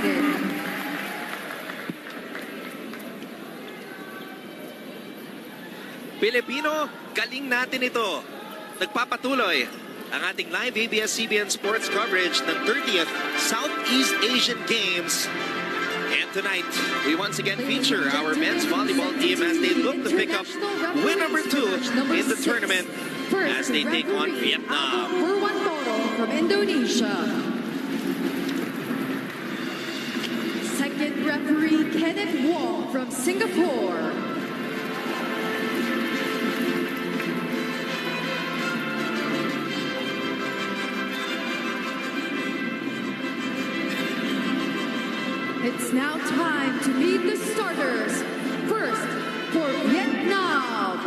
seated. Pilipino, galing natin ito. Nagpapatuloy ang ating live ABS-CBN Sports coverage ng 30th Southeast Asian Games. And tonight, we once again feature our men's volleyball team as they look to pick up win number 2 in the tournament as they take on Vietnam. For one photo from Indonesia. Second referee Kenneth Wong from Singapore. It's now time to meet the starters. First, for Vietnam.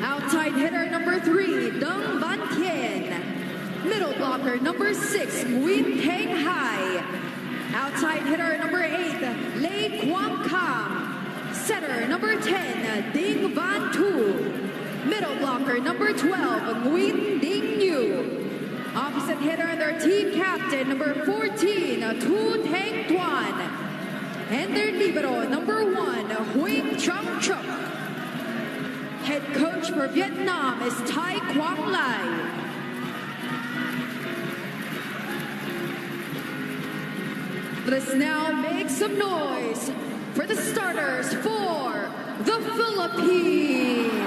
Outside hitter number 3, Dong Van Thien. Middle blocker number 6, Nguyen Thanh Hai. Outside hitter number 8, Lê Quang Cam. Setter number 10, Ding Van Tu. Middle blocker number 12, Nguyen Ding Nhu. Opposite hitter, their team captain, number 14, Tu Thanh Tuan. And their libero, number 1, Huỳnh Trăng Truc. Head coach for Vietnam is Tai Quang Lai. Let's now make some noise for the starters for the Philippines.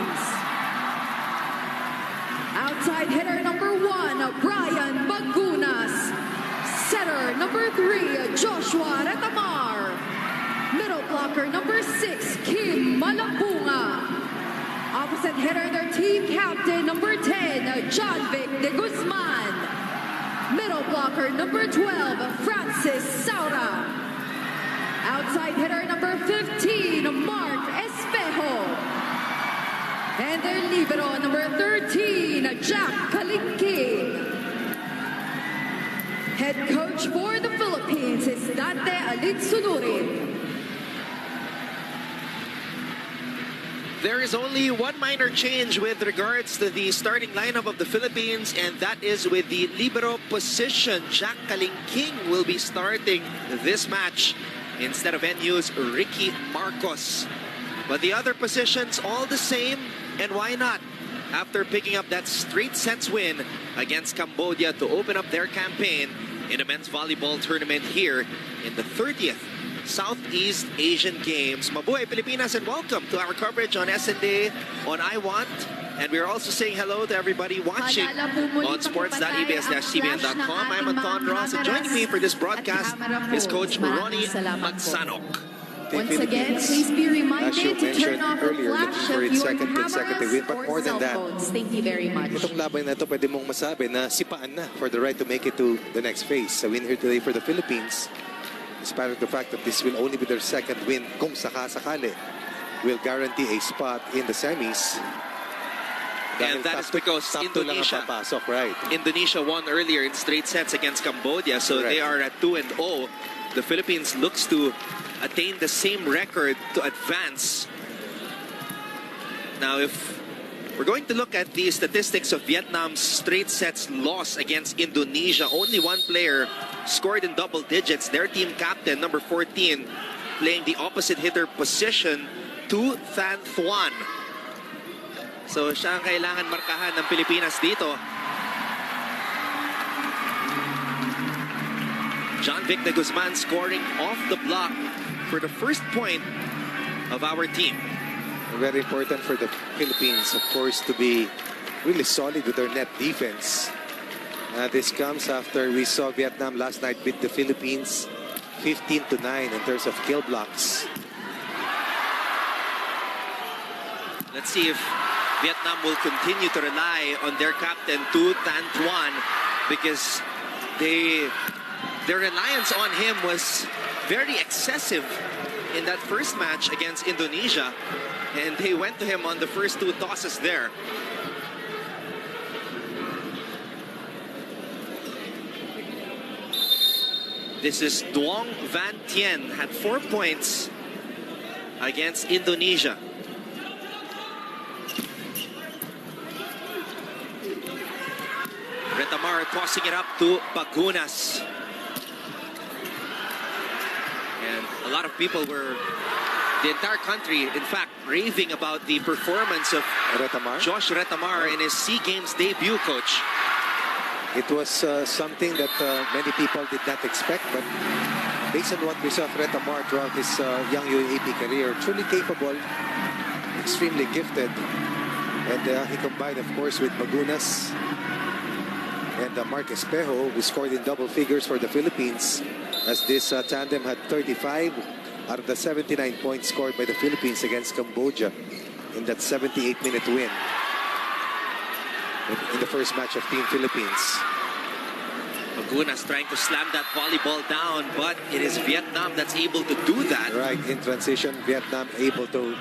Outside hitter number 1, Brian Magunas. Setter number 3, Joshua Retamar. Middle blocker number 6, Kim Malapunga. Opposite hitter, their team captain number 10, John Vic de Guzman. Middle blocker number 12, Francis Saura. Outside hitter number 15, Mark Espejo. And their libero, number 13, Jack Kalinking. Head coach for the Philippines is Dante Alitsunuri. There is only one minor change with regards to the starting lineup of the Philippines, and that is with the libero position. Jack Kalinking will be starting this match instead of NU's Ricky Marcos. But the other positions all the same. And why not? After picking up that straight sets win against Cambodia to open up their campaign in the men's volleyball tournament here in the 30th Southeast Asian Games. Mabuhay Pilipinas and welcome to our coverage on SND, on I Want. And we're also saying hello to everybody watching on sports.abs-cbn.com. I'm Anton Ross, and joining me for this broadcast is Coach Ronnie Magsanok. Once again, please be reminded to turn off the flash of your cameras or cell phones. Thank you very much. Itong laban na ito, pwede mong masabi na sipaan na for the right to make it to the next phase. A win here today for the Philippines, despite of the fact that this will only be their second win, kung sakasakali, will guarantee a spot in the semis. And that is because Indonesia won earlier in straight sets against Cambodia, so they are at 2-0. The Philippines looks to attain the same record to advance. Now, if we're going to look at the statistics of Vietnam's straight sets loss against Indonesia, only one player scored in double digits. Their team captain, number 14, playing the opposite hitter position, Tu Thanh Tuan. So, siya ang kailangan markahan ng Pilipinas dito. John Vic de Guzman scoring off the block for the first point of our team. Very important for the Philippines, of course, to be really solid with their net defense. This comes after we saw Vietnam last night beat the Philippines 15-9 in terms of kill blocks. Let's see if Vietnam will continue to rely on their captain, Tu Thanh Tuan, because their reliance on him was very excessive in that first match against Indonesia, and they went to him on the first 2 tosses there. This is Duong Van Thien, had 4 points against Indonesia. Retamar tossing it up to Bagunas. And a lot of people were, the entire country, in fact, raving about the performance of Josh Retamar in his SEA Games debut, Coach. It was something that many people did not expect, but based on what we saw of Retamar throughout his young UAAP career, truly capable, extremely gifted. And he combined, of course, with Magunas and Mark Espejo, who scored in double figures for the Philippines, as this tandem had 35 out of the 79 points scored by the Philippines against Cambodia in that 78-minute win in the first match of Team Philippines. Magunas trying to slam that volleyball down, but it is Vietnam that's able to do that. Right, in transition, Vietnam able to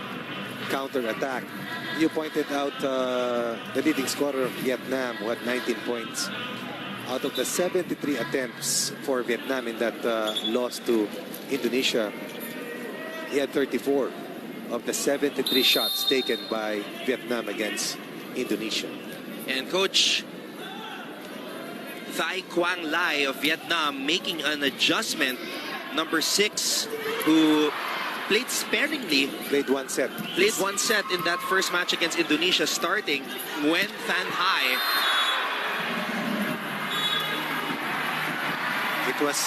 counter-attack. You pointed out the leading scorer of Vietnam, who had 19 points. Out of the 73 attempts for Vietnam in that loss to Indonesia, he had 34 of the 73 shots taken by Vietnam against Indonesia. And Coach Thai Quang Lai of Vietnam making an adjustment. Number 6, who played sparingly. Played one set. Played one set in that first match against Indonesia, starting Nguyen Than Hai. It was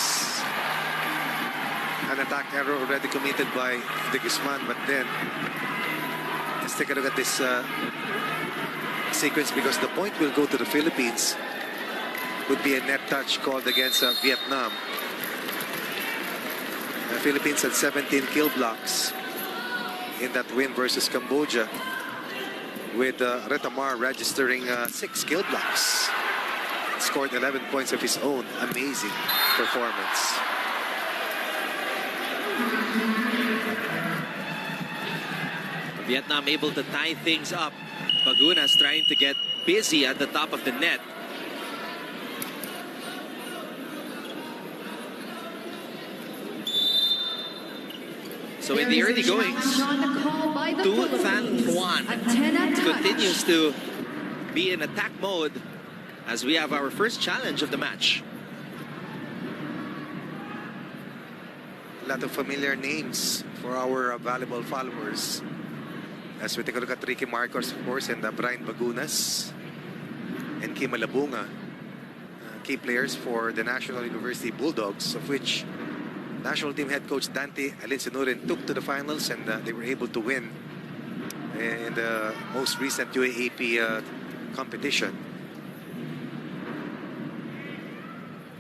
an attack error already committed by De Guzman, but then let's take a look at this sequence, because the point will go to the Philippines. Would be a net touch called against Vietnam. The Philippines had 17 kill blocks in that win versus Cambodia, with Retamar registering 6 kill blocks. Scored 11 points of his own. Amazing performance. Vietnam able to tie things up. Magunas trying to get busy at the top of the net. So in the early goings, Tu Than Thuan continues to be in attack mode as we have our first challenge of the match. A lot of familiar names for our valuable followers. As we take a look at Ricky Marcos, of course, and Brian Magunas and Kim Malabunga, key players for the National University Bulldogs, of which national team head coach Dante Alinsinurin took to the finals, and they were able to win in the most recent UAAP competition.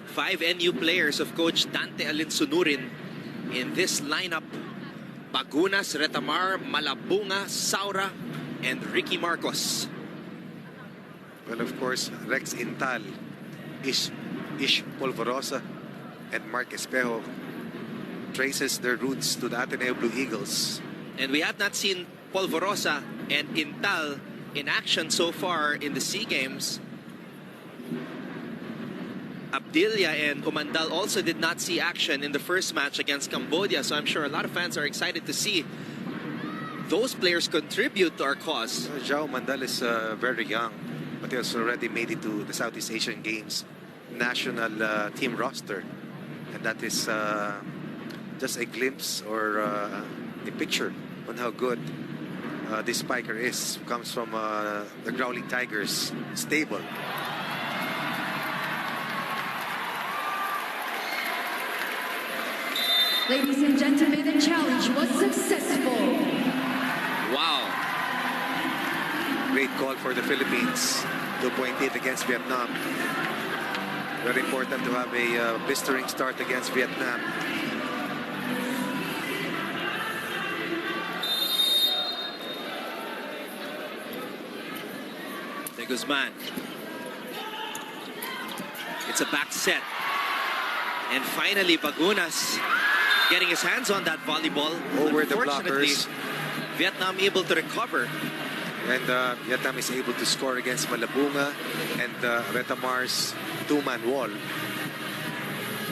5 NU players of coach Dante Alinsinurin in this lineup. Magunas, Retamar, Malabunga, Saura, and Ricky Marcos. Well, of course, Rex Intal, Ish Polvorosa, and Mark Espejo traces their roots to the Ateneo Blue Eagles. And we have not seen Polvorosa and Intal in action so far in the SEA Games. Abdilia and Umandal also did not see action in the first match against Cambodia, so I'm sure a lot of fans are excited to see those players contribute to our cause. Jao Umandal is very young, but he has already made it to the Southeast Asian Games national team roster, and that is just a glimpse or a picture on how good this spiker is. Comes from the Growling Tigers stable. Ladies and gentlemen, the challenge was successful. Wow. Great call for the Philippines. 2.8 against Vietnam. Very important to have a blistering start against Vietnam. De Guzman. It's a back set. And finally, Magunas getting his hands on that volleyball. Over the blockers. Vietnam able to recover. And Vietnam is able to score against Malabunga and Retamar's two-man wall.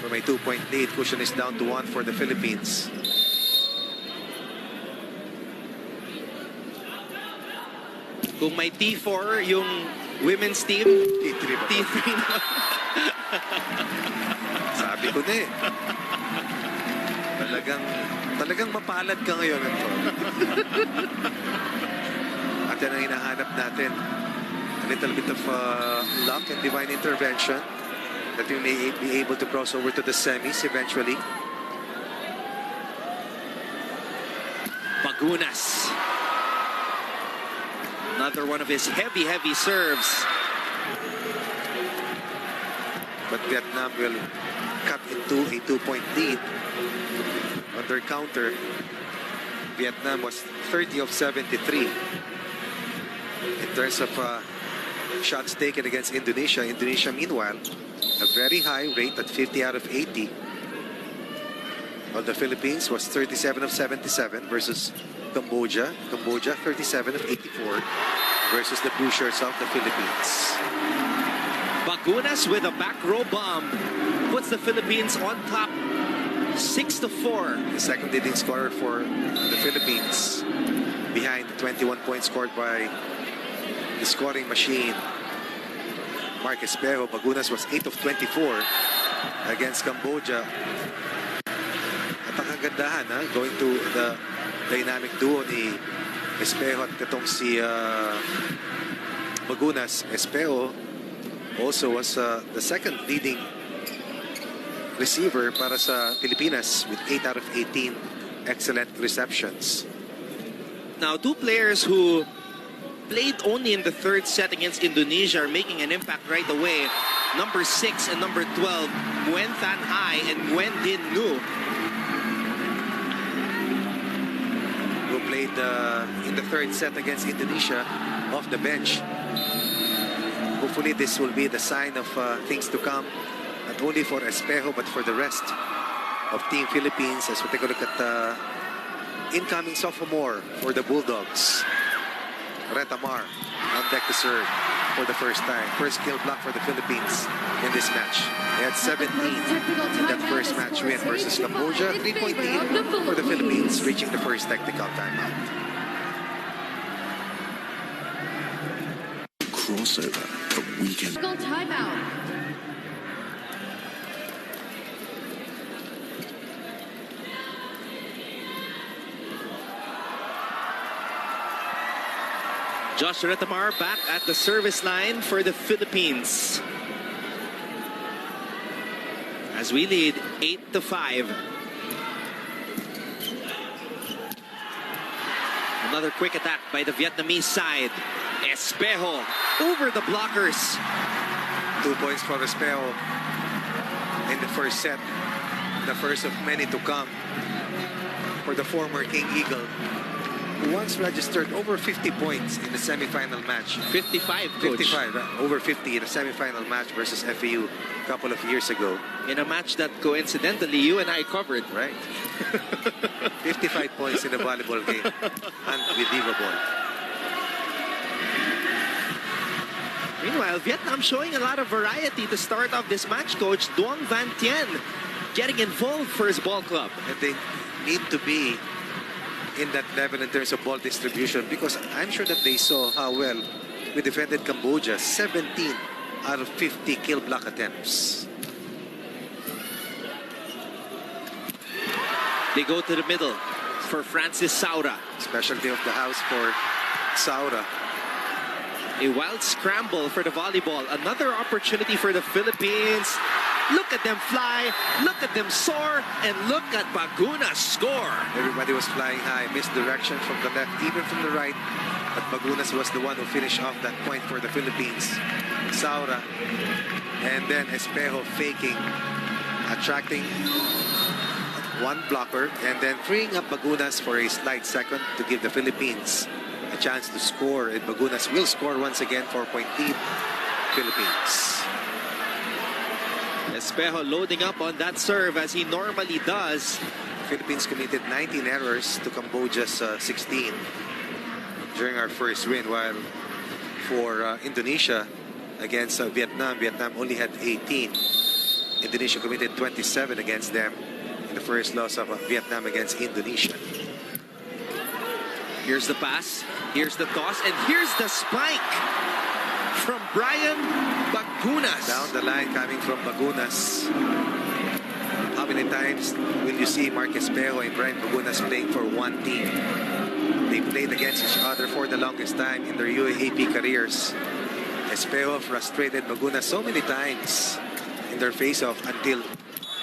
From a 2-point lead, cushion is down to 1 for the Philippines. Kung may T4 yung women's team, T3 ba? T3 na. Sabi ko na eh. Talagang mapalad ka ngayon. At yan ang hinahanap natin. A little bit of luck and divine intervention that we may be able to cross over to the semis eventually. Bagunas. Another one of his heavy serves. But Vietnam will cut into a 2-point lead on their counter. Vietnam was 30 of 73 in terms of shots taken against Indonesia. Indonesia, meanwhile, a very high rate at 50 out of 80. While the Philippines was 37 of 77 versus Cambodia. Cambodia, 37 of 84 versus the Blue Shirts of the Philippines. Bagunas with a back row bomb puts the Philippines on top 6-4. The second leading scorer for the Philippines, behind the 21 points scored by the scoring machine, Mark Espejo. Bagunas was 8 of 24 against Cambodia. At ang kagandahan, going to the dynamic duo ni Espejo at katong si Bagunas. Espejo also was the second leading receiver para sa Pilipinas with 8 out of 18 excellent receptions. Now, two players who played only in the third set against Indonesia are making an impact right away. Number 6 and number 12, Nguyen Than Hai and Nguyen Din Nu. Who played in the third set against Indonesia off the bench. Hopefully this will be the sign of things to come, not only for Espejo but for the rest of Team Philippines, as we take a look at the incoming sophomore for the Bulldogs. Retamar on deck to serve for the first time. First kill block for the Philippines in this match. They had 17 in that first match win versus Cambodia. 3-point lead for the Philippines, reaching the first technical timeout. Crossover for weekend. Timeout. Josh Retamar back at the service line for the Philippines. As we lead 8-5. Another quick attack by the Vietnamese side. Espejo over the blockers. 2 points for Espejo in the first set. The first of many to come for the former King Eagle, who once registered over 50 points in the semifinal match. 55, coach. 55, over 50 in a semifinal match versus FAU a couple of years ago. In a match that coincidentally you and I covered. Right. 55 points in a volleyball game. Unbelievable. Meanwhile, Vietnam showing a lot of variety to start off this match, coach. Duong Van Tien getting involved for his ball club. And they need to be in that level in terms of ball distribution, because I'm sure that they saw how well we defended Cambodia. 17 out of 50 kill block attempts. They go to the middle for Francis Saura. Specialty of the house for Saura. A wild scramble for the volleyball. Another opportunity for the Philippines. Look at them fly, look at them soar, and look at Bagunas score. Everybody was flying high, misdirection from the left, even from the right. But Bagunas was the one who finished off that point for the Philippines. Saura, and then Espejo faking, attracting one blocker, and then freeing up Bagunas for a slight second to give the Philippines a chance to score. And Bagunas will score once again, 4-point lead, Philippines. Espejo loading up on that serve as he normally does. Philippines committed 19 errors to Cambodia's 16 during our first win, while for Indonesia against Vietnam, Vietnam only had 18. Indonesia committed 27 against them in the first loss of Vietnam against Indonesia. Here's the pass, here's the toss, and here's the spike from Brian Bagunas. Down the line coming from Bagunas. How many many times will you see Mark Espejo and Brian Bagunas playing for one team? They played against each other for the longest time in their UAAP careers. Espejo frustrated Bagunas so many times in their face-off until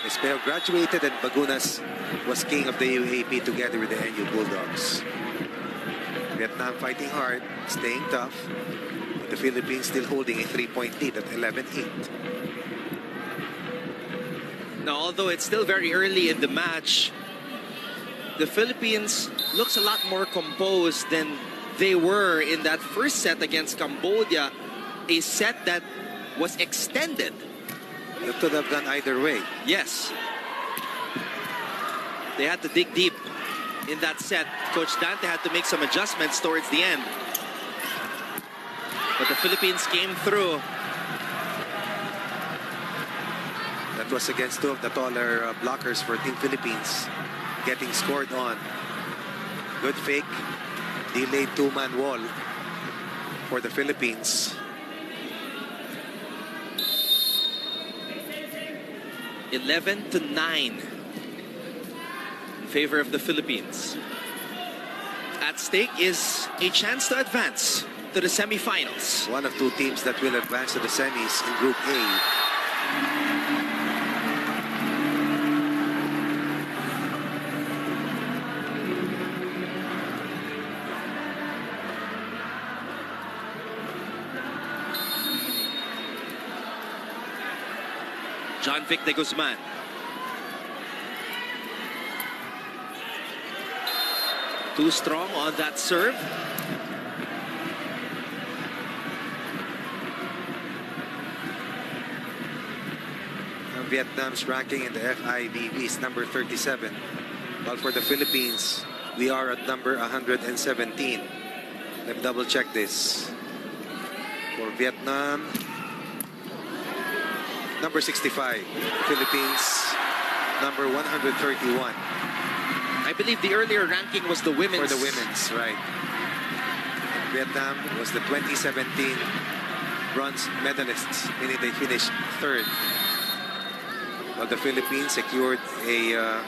Espejo graduated and Bagunas was king of the UAAP together with the NU Bulldogs. Vietnam fighting hard, staying tough. But the Philippines still holding a 3-point lead at 11-8. Now, although it's still very early in the match, the Philippines looks a lot more composed than they were in that first set against Cambodia, a set that was extended. That could have gone either way. Yes. They had to dig deep in that set. Coach Dante had to make some adjustments towards the end. But the Philippines came through. That was against two of the taller blockers for Team Philippines, getting scored on. Good fake, delayed two-man wall for the Philippines. 11-9 in favor of the Philippines. At stake is a chance to advance to the semifinals. One of two teams that will advance to the semis in Group A. John Vic de Guzman. Too strong on that serve. Vietnam's ranking in the FIVB is number 37. While for the Philippines, we are at number 117. Let me double check this. For Vietnam, number 65. Philippines, number 131. I believe the earlier ranking was the women's. For the women's, right. Vietnam was the 2017 bronze medalists, meaning they finished third. While the Philippines secured a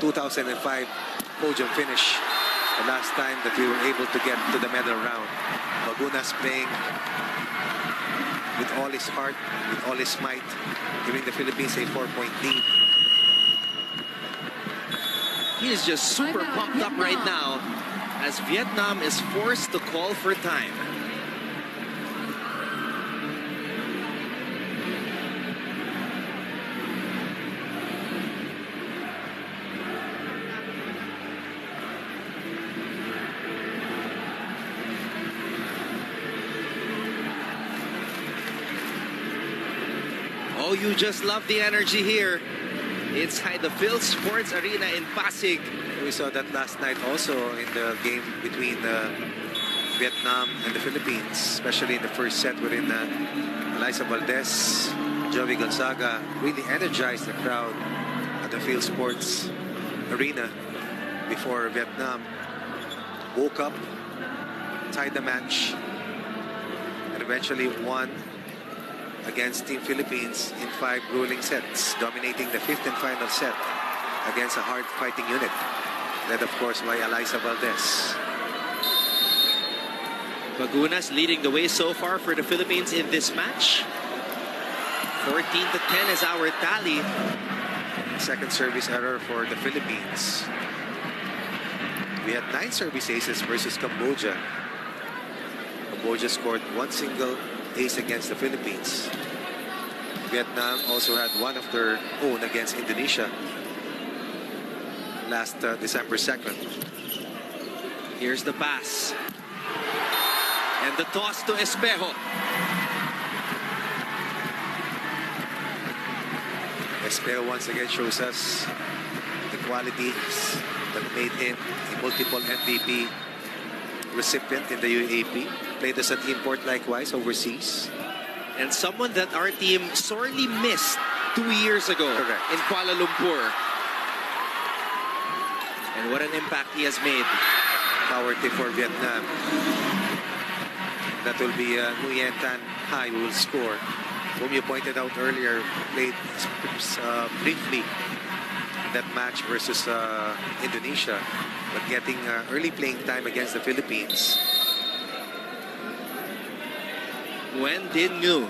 2005 podium finish, the last time that we were able to get to the medal round. Bagunas playing with all his heart, with all his might, giving the Philippines a 4-point lead. He is just super pumped up right now as Vietnam is forced to call for time. Oh, you just love the energy here inside the Phil Sports Arena in Pasig. We saw that last night also in the game between Vietnam and the Philippines, especially in the first set wherein Eliza Valdez, Joey Gonzaga really energized the crowd at the Phil Sports Arena before Vietnam woke up, tied the match, and eventually won against Team Philippines in 5 grueling sets, dominating the 5th and final set against a hard-fighting unit, led of course by Eliza Valdez. Bagunas leading the way so far for the Philippines in this match. 14-10 is our tally. Second service error for the Philippines. We had 9 service aces versus Cambodia. Cambodia scored 1 single ace against the Philippines. Vietnam also had one of their own against Indonesia last December 2nd. Here's the pass. And the toss to Espejo. Espejo once again shows us the qualities that made him a multiple MVP recipient in the UAAP. Played as an import likewise overseas. And someone that our team sorely missed 2 years ago. Correct. In Kuala Lumpur. And what an impact he has made. Power tip for Vietnam. That will be Nguyen Tan Hai who will score. whom you pointed out earlier, played briefly in that match versus Indonesia, but getting early playing time against the Philippines. When did New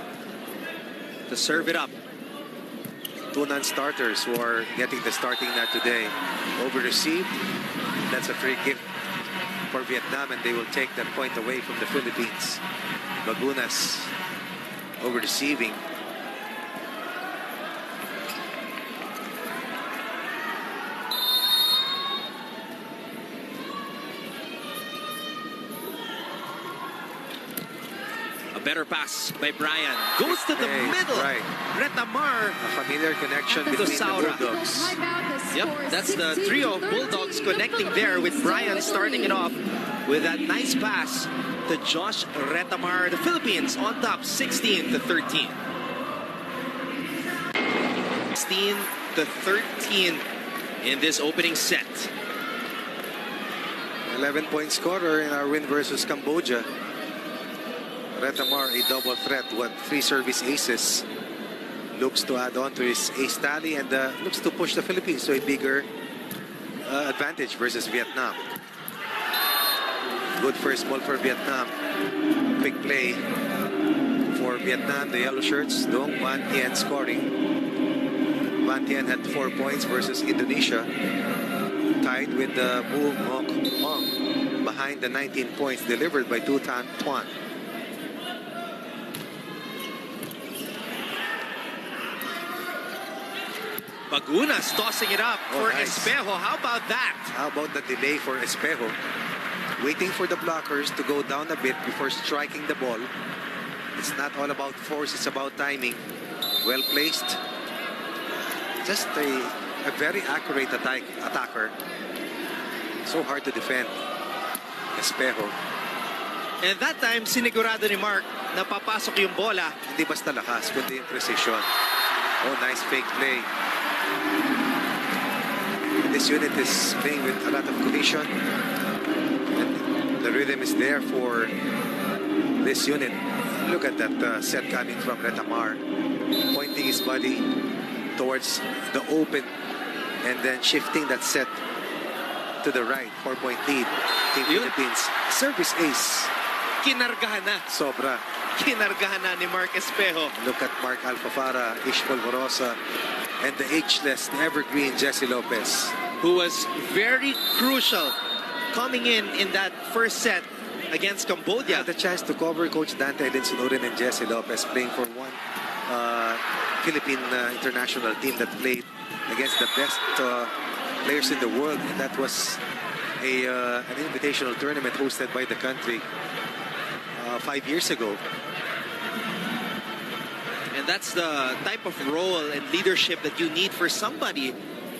to serve it up? Two non-starters who are getting the starting net today. Over received. That's a free kick for Vietnam, and they will take that point away from the Philippines. Bagunas over receiving. Better pass by Brian. Goes to the middle. Right. Retamar. A familiar connection To between the Saura. Bulldogs. Yep, that's the trio of Bulldogs connecting there with Brian starting it off with that nice pass to Josh Retamar. The Philippines on top 16-13. 16-13 in this opening set. 11-point scorer in our win versus Cambodia. Retamar, a double threat with 3 service aces. Looks to add on to his ace tally and looks to push the Philippines to a bigger advantage versus Vietnam. Good first ball for Vietnam. Quick play for Vietnam. The yellow shirts, Dong Van Tien scoring. Van Tien had 4 points versus Indonesia. Tied with the Boo Mok Ong behind the 19 points delivered by Tu Tan Tuan. Bagunas tossing it up for nice. Espejo. How about that? How about the delay for Espejo? Waiting for the blockers to go down a bit before striking the ball. It's not all about force, it's about timing. Well placed. Just a very accurate attacker. So hard to defend. Espejo. And that time, sinigurado ni Mark na papasok yung bola. Hindi basta lakas, kundi yung precision. Oh, nice fake play. This unit is playing with a lot of cohesion. And the rhythm is there for this unit. Look at that set coming from Retamar. Pointing his body towards the open and then shifting that set to the right. 4-point lead. Team Philippines. Service ace. Kinargahan na. Sobra. Kinargahan na ni Mark Espejo. Look at Mark Alfafara, Ish Polvorosa, and the ageless, the evergreen Jesse Lopez. Who was very crucial coming in that first set against Cambodia. Had the chance to cover Coach Dante Linsunurin and Jesse Lopez playing for one Philippine international team that played against the best players in the world. And that was an invitational tournament hosted by the country 5 years ago. And that's the type of role and leadership that you need for somebody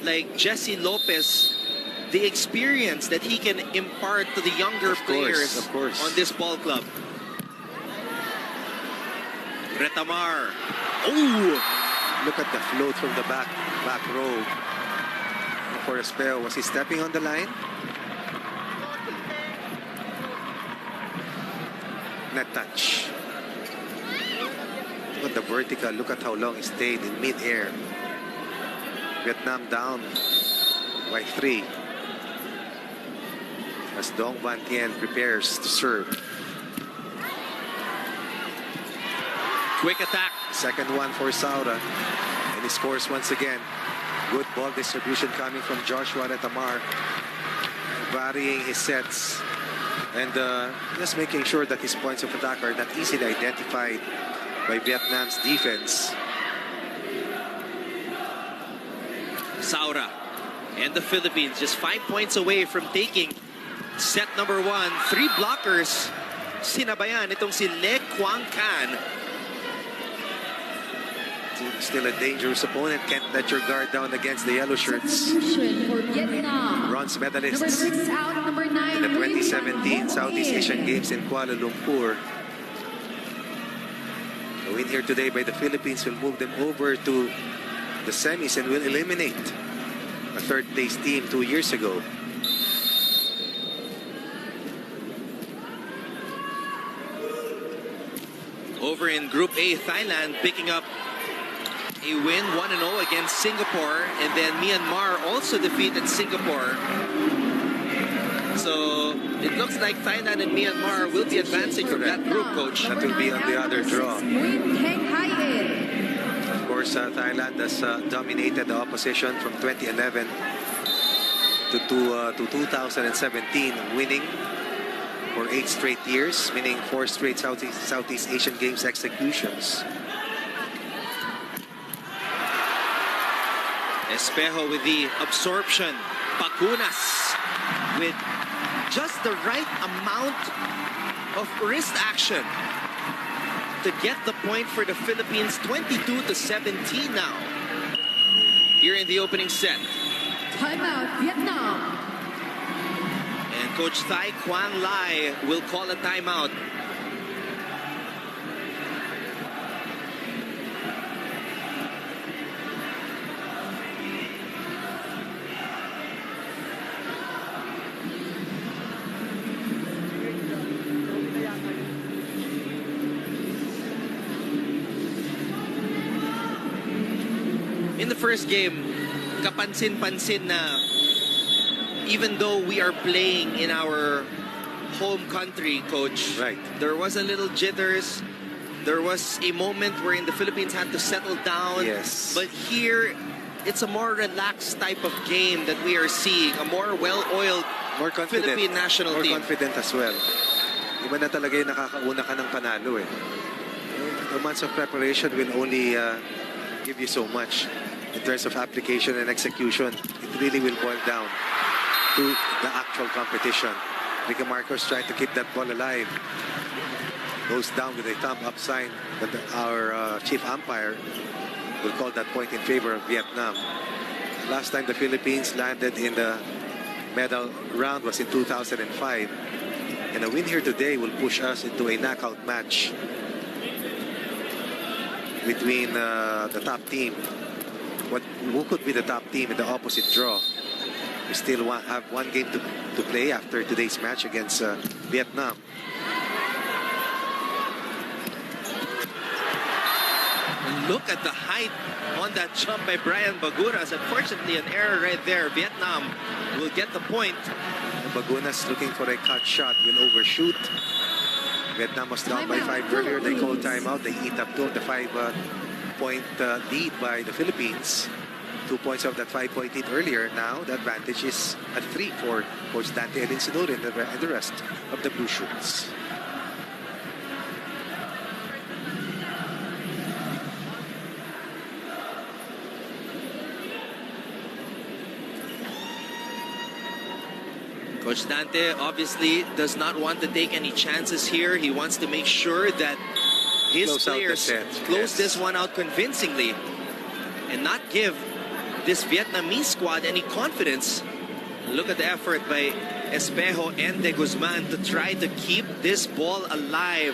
like Jesse Lopez. The experience that he can impart to the younger players on this ball club. Retamar. Oh! Look at the float from the back row. For Espejo, was he stepping on the line? Net touch. Look at the vertical. Look at how long he stayed in mid-air. Vietnam down by 3. As Dong Van Tien prepares to serve. Quick attack. Second one for Saura. And he scores once again. Good ball distribution coming from Joshua Retamar. Varying his sets. And just making sure that his points of attack are not easily identified by Vietnam's defense. Saura and the Philippines just 5 points away from taking set number 1. 3 blockers. Sinabayan itong si Le Quang Can. Still a dangerous opponent. Can't let your guard down against the yellow shirts. For Vietnam. Bronze medalists Number 6 out, number 9. in the 2017 Southeast Asian Games in Kuala Lumpur. A win here today by the Philippines will move them over to the semis and will eliminate a third-place team 2 years ago. over in Group A, Thailand picking up a win 1-0 against Singapore, and then Myanmar also defeated Singapore. So it looks like Thailand and Myanmar will be advancing from that group, Coach. That will be on the other draw. Of course, Thailand has dominated the opposition from 2011 to 2017, winning for 8 straight years, winning 4 straight Southeast Asian Games executions. Espejo with the absorption. Bacunas with just the right amount of wrist action to get the point for the Philippines. 22-17 now. Here in the opening set. Timeout, Vietnam. And Coach Thai Quan Lai will call a timeout. In the first game, kapansin-pansin na even though we are playing in our home country, Coach, right, there was a little jitters. There was a moment wherein the Philippines had to settle down. Yes. But here, it's a more relaxed type of game that we are seeing. A more well-oiled Philippine national team. More confident as well. Iba na talaga yung nakakauna ka ng panalo eh. The months of preparation will only give you so much in terms of application and execution. It really will boil down to the actual competition. Ricky Marcos trying to keep that ball alive. Goes down with a thumb up sign, but our chief umpire will call that point in favor of Vietnam. Last time the Philippines landed in the medal round was in 2005. And a win here today will push us into a knockout match between the top team. Who could be the top team in the opposite draw? We still have one game to play after today's match against Vietnam. Look at the height on that jump by Brian Bagunas. Unfortunately, an error right there. Vietnam will get the point. Bagunas looking for a cut shot, will overshoot. Vietnam was down by 5 earlier. They called timeout. They eat up to the 5-point lead by the Philippines. 2 points of that 5-point lead earlier. Now the advantage is at 3 for Coach Dante Elinsinor and the rest of the Blue Shoots. Coach Dante obviously does not want to take any chances here. He wants to make sure that his players close this one out convincingly and not give this Vietnamese squad any confidence. Look at the effort by Espejo and De Guzman to try to keep this ball alive.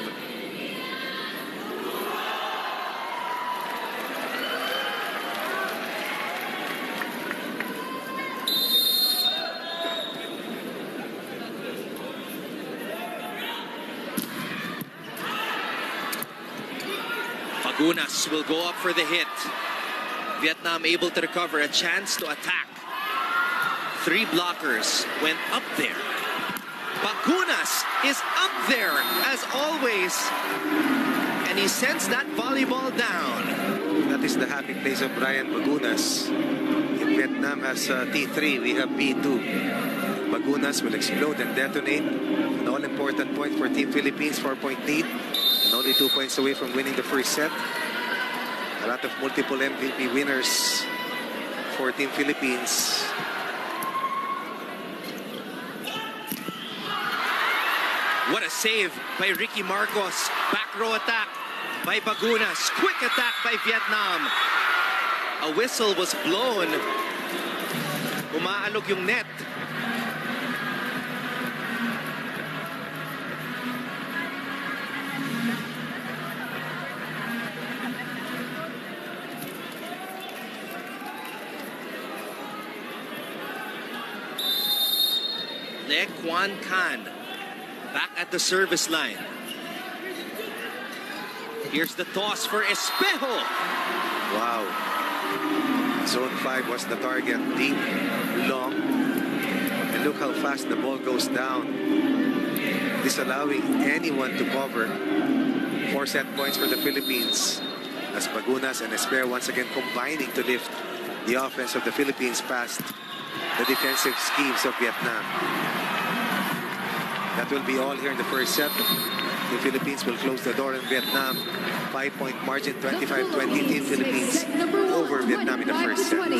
Bagunas will go up for the hit. Vietnam able to recover, a chance to attack. 3 blockers went up there. Bagunas is up there as always. And he sends that volleyball down. That is the happy place of Brian Bagunas. If Vietnam has T3, we have B2. Bagunas will explode and detonate. An all-important point for Team Philippines, 4-point lead. And only 2 points away from winning the first set. A lot of multiple MVP winners for Team Philippines. What a save by Ricky Marcos. Back row attack by Bagunas. Quick attack by Vietnam. A whistle was blown. Umaalog yung net. Kwan Kan back at the service line. Here's the toss for Espejo. Wow. Zone 5 was the target. Deep, long. And look how fast the ball goes down. Disallowing anyone to cover. 4 set points for the Philippines. As Bagunas and Espejo once again combining to lift the offense of the Philippines past the defensive schemes of Vietnam. That will be all here in the first set. The Philippines will close the door in Vietnam. 5-point margin, 25-20 Team Philippines over Vietnam in the first set.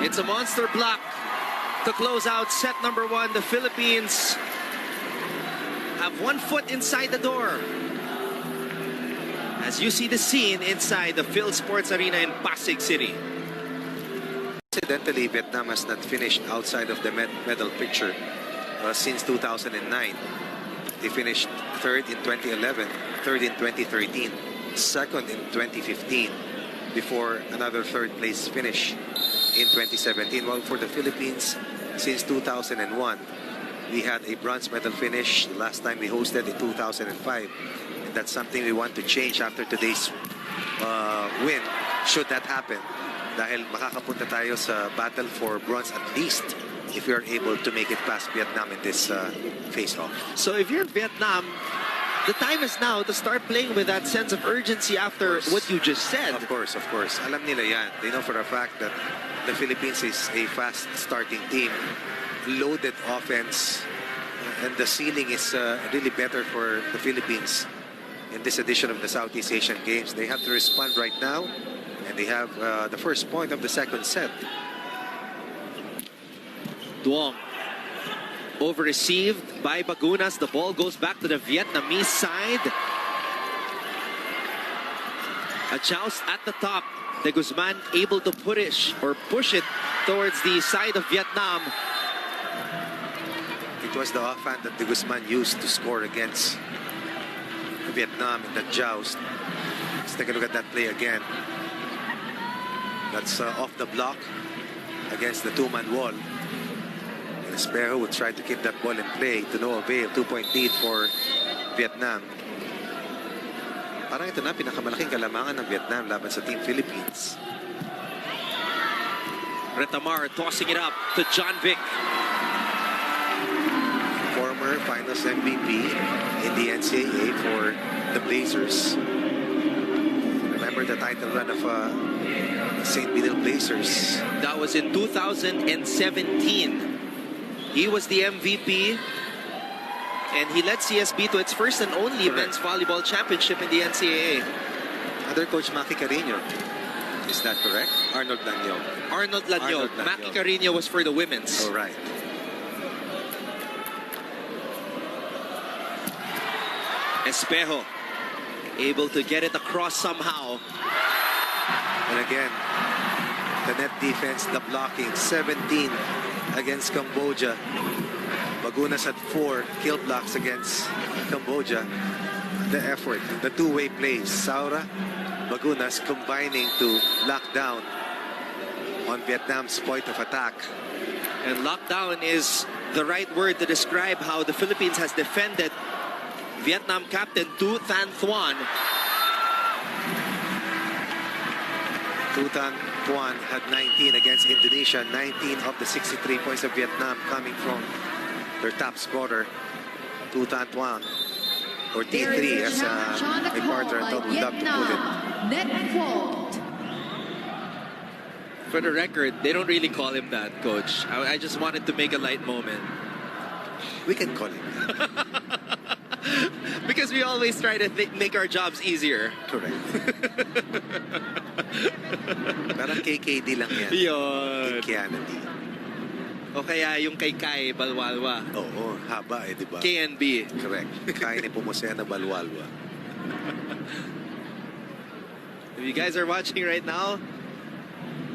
It's a monster block to close out set number 1. The Philippines have 1 foot inside the door. As you see the scene inside the Phil Sports Arena in Pasig City. Incidentally, Vietnam has not finished outside of the medal picture since 2009. They finished 3rd in 2011, 3rd in 2013, 2nd in 2015, before another 3rd place finish in 2017. Well, for the Philippines, since 2001, we had a bronze medal finish. The last time we hosted in 2005. And that's something we want to change after today's win, should that happen. Dahil makakapunta tayo sa battle for bronze at least if we are able to make it past Vietnam in this face-off. So if you're Vietnam, the time is now to start playing with that sense of urgency after what you just said. Of course, of course. Alam nila yan. They know for a fact that the Philippines is a fast starting team, loaded offense, and the ceiling is really better for the Philippines in this edition of the Southeast Asian Games. They have to respond right now, and they have the first point of the second set. Duong over-received by Bagunas. The ball goes back to the Vietnamese side. A joust at the top. De Guzman able to push it towards the side of Vietnam. It was the offhand that De Guzman used to score against Vietnam in that joust. Let's take a look at that play again. That's off the block against the two-man wall. And Espejo would try to keep that ball in play to no avail. 2-point lead for Vietnam. Parang ito na pinakamalaking kalamangan ng Vietnam laban sa Team Philippines. Retamar tossing it up to John Vic. Former finals MVP in the NCAA for the Blazers. Remember the title run of St. Benil Blazers. That was in 2017. He was the MVP. And he led CSB to its first and only men's volleyball championship in the NCAA. Under Coach Maki Carino. Is that correct? Arnold Lanyo. Arnold Lanyo. Maki Carino was for the women's. All right. Espejo able to get it across somehow. And again, the net defense, the blocking, 17 against Cambodia. Bagunas had 4 kill blocks against Cambodia. The effort, the two-way plays. Saura, Bagunas combining to lock down on Vietnam's point of attack. And lockdown is the right word to describe how the Philippines has defended Vietnam captain Tu Thanh Thuan. Tu Thanh Thuan had 19 against Indonesia. 19 of the 63 points of Vietnam coming from their top scorer, Tu Thanh Thuan, or T3 as a partner would love to put it. Net fault. For the record, they don't really call him that, Coach. I just wanted to make a light moment. We can call him that. Because we always try to make our jobs easier. Correct. Parang KKD lang yan. Yun. Kianity. O kaya yung kay Kai Balwalwa. Oo, haba eh, di ba? KNB. Correct. Kaya ni Pumusena Balwalwa. If you guys are watching right now,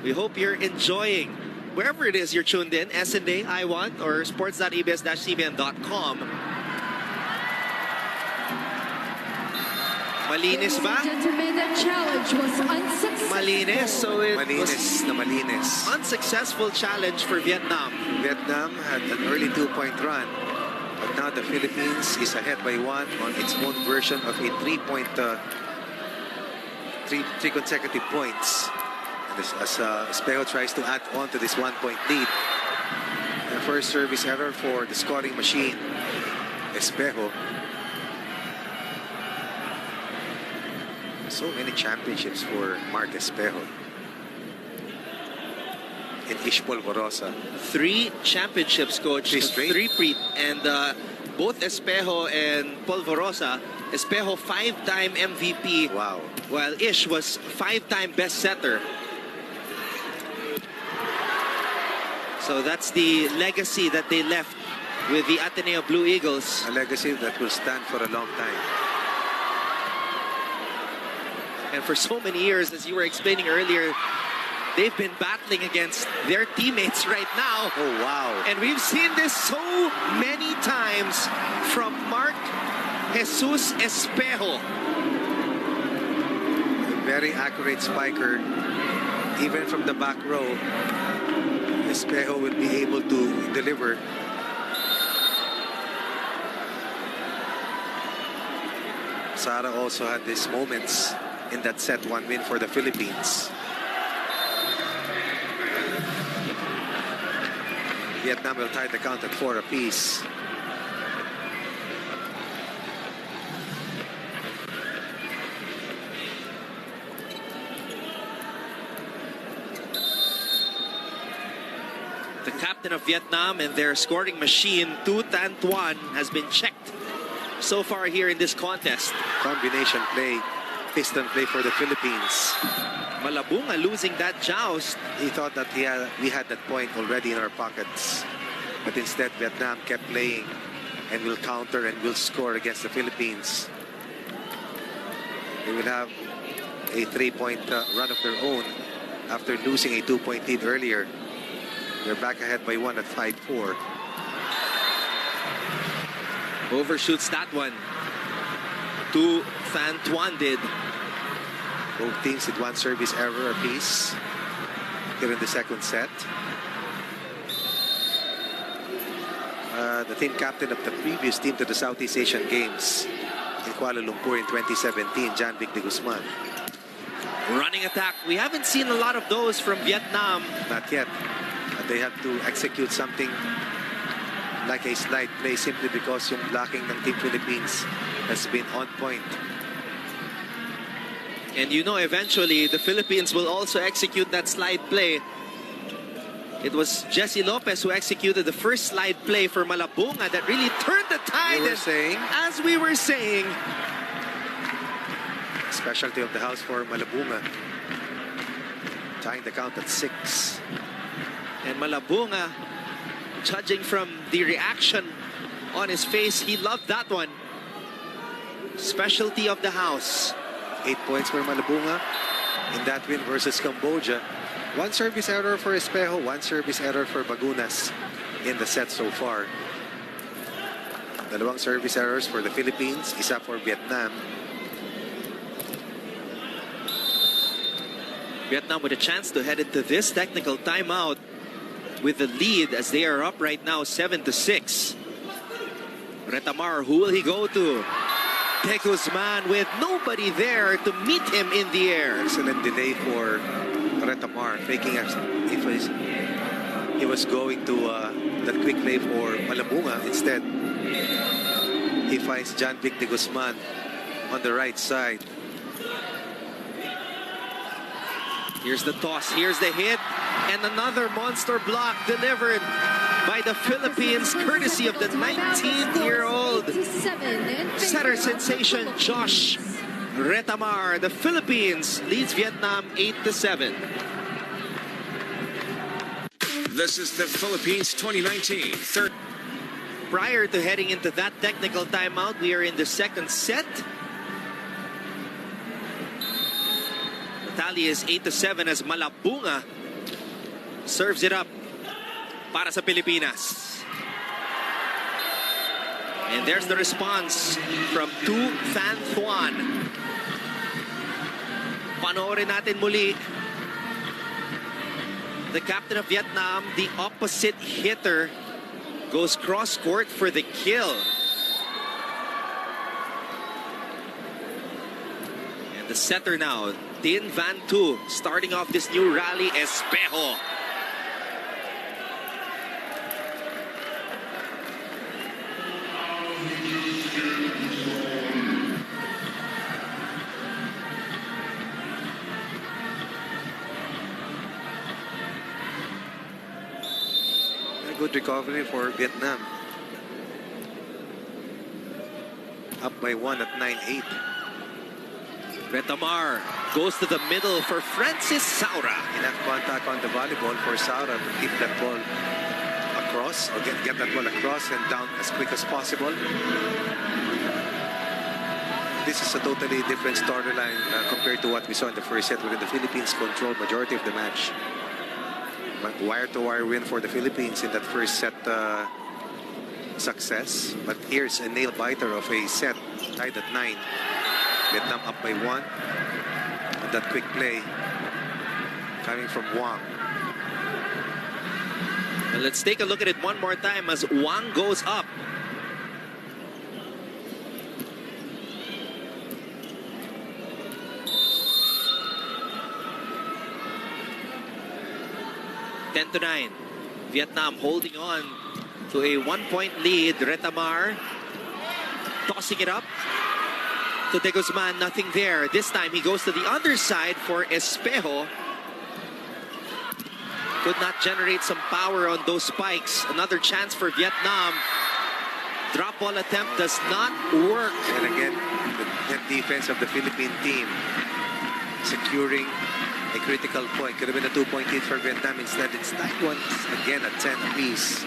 we hope you're enjoying wherever it is you're tuned in, SNA, I1, or sports.abs-cbn.com. Malinis ba? Gentlemen, the challenge was unsuccessful. Malinis. So it Malinis na malinis. unsuccessful challenge for Vietnam. Vietnam had an early 2-point run, but now the Philippines is ahead by 1 on its own version of a 3-point three consecutive points. And as Espejo tries to add on to this 1-point lead. The first service error for the scoring machine, Espejo. So many championships for Mark Espejo. In Ish Polvorosa. 3 championships, coach. 3 straight. And both Espejo and Polvorosa, Espejo 5-time MVP. Wow. While Ish was 5-time best setter. So that's the legacy that they left with the Ateneo Blue Eagles. A legacy that will stand for a long time. And for so many years, as you were explaining earlier, they've been battling against their teammates right now. Oh, wow. And we've seen this so many times from Mark Jesus Espejo. A very accurate spiker. Even from the back row, Espejo will be able to deliver. Sara also had these moments in that set 1 win for the Philippines. Vietnam will tie the count at 4 apiece. The captain of Vietnam and their scoring machine, Tu Tan Tuan, has been checked so far here in this contest. Combination play, piston play for the Philippines. Malabunga losing that joust. He thought that we had that point already in our pockets. But instead, Vietnam kept playing and will counter and will score against the Philippines. They will have a 3-point run of their own after losing a 2-point lead earlier. They're back ahead by 1 at 5-4. Overshoots that one. Tu Tan Tuan did. Both teams did 1 service error apiece here in the second set. The team captain of the previous team to the Southeast Asian Games in Kuala Lumpur in 2017, Jan Vic de Guzman. Running attack. We haven't seen a lot of those from Vietnam. Not yet. They have to execute something like a slide play simply because yung blocking ng Team Philippines has been on point. And you know, eventually, the Philippines will also execute that slide play. It was Jesse Lopez who executed the first slide play for Malabunga that really turned the tide. As we were saying, specialty of the house for Malabunga. Tying the count at 6. And Malabunga, judging from the reaction on his face, he loved that one. Specialty of the house. 8 points for Malabunga in that win versus Cambodia. 1 service error for Espejo, 1 service error for Bagunas in the set so far. 2 service errors for the Philippines, isa for Vietnam. Vietnam with a chance to head into this technical timeout with the lead as they are up right now 7-6. Retamar, who will he go to? De Guzman with nobody there to meet him in the air. Excellent delay for Retamar, faking as if he was going to that quick play for Malabunga. Instead, he finds Jan Vic de Guzman on the right side. Here's the toss, here's the hit, and another monster block delivered by the Philippines, courtesy of the 19-year-old setter sensation Josh Retamar. The Philippines leads Vietnam 8-7. This is the Philippines 2019 third. Prior to heading into that technical timeout, we are in the second set. The tally is 8-7 as Malabunga serves it up para sa Pilipinas. And there's the response from Tu Tan Tuan. Panoorin natin muli. The captain of Vietnam, the opposite hitter, goes cross-court for the kill. And the setter now, Tin Bantu starting off this new rally. Espejo. A good recovery for Vietnam. Up by 1 at 9-8. Retamar goes to the middle for Francis Saura. Enough contact on the volleyball for Saura to keep that ball across, or get that ball across and down as quick as possible. This is a totally different storyline compared to what we saw in the first set, where the Philippines controlled majority of the match. But wire-to-wire win for the Philippines in that first set success. But here's a nail-biter of a set tied at 9. Vietnam up by 1. And that quick play coming from Wang. Well, let's take a look at it one more time as Wang goes up. Ten to 9. Vietnam holding on to a 1-point lead. Retamar tossing it up to De Guzman, nothing there. This time he goes to the underside for Espejo. Could not generate some power on those spikes. Another chance for Vietnam. Drop ball attempt does not work. And again, the net defense of the Philippine team securing a critical point. Could have been a 2-point lead for Vietnam. Instead, it's tied once again at 10 apiece.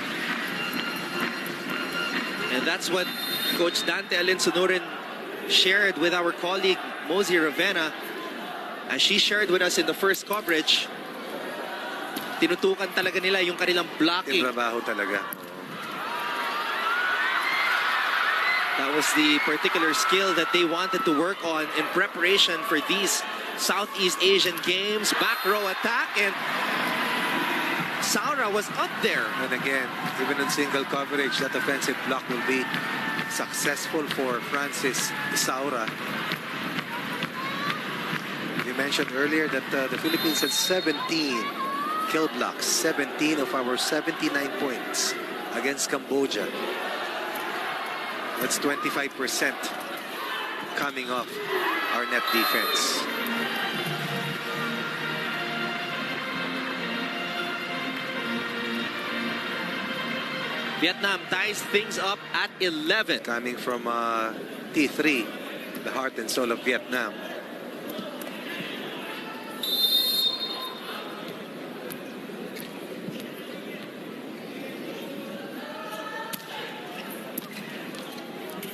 And that's what Coach Dante Alinsunurin shared with our colleague Mosey Ravenna, as she shared with us in the first coverage. Tinutukan talaga nila yung kanilang blocking. Trabaho talaga. That was the particular skill that they wanted to work on in preparation for these Southeast Asian games. Back row attack, and Saura was up there. And again, even in single coverage, that offensive block will be successful for Francis Saura. You mentioned earlier that the Philippines had 17 kill blocks, 17 of our 79 points against Cambodia. That's 25% coming off our net defense. Vietnam ties things up at 11. Coming from T3, the heart and soul of Vietnam.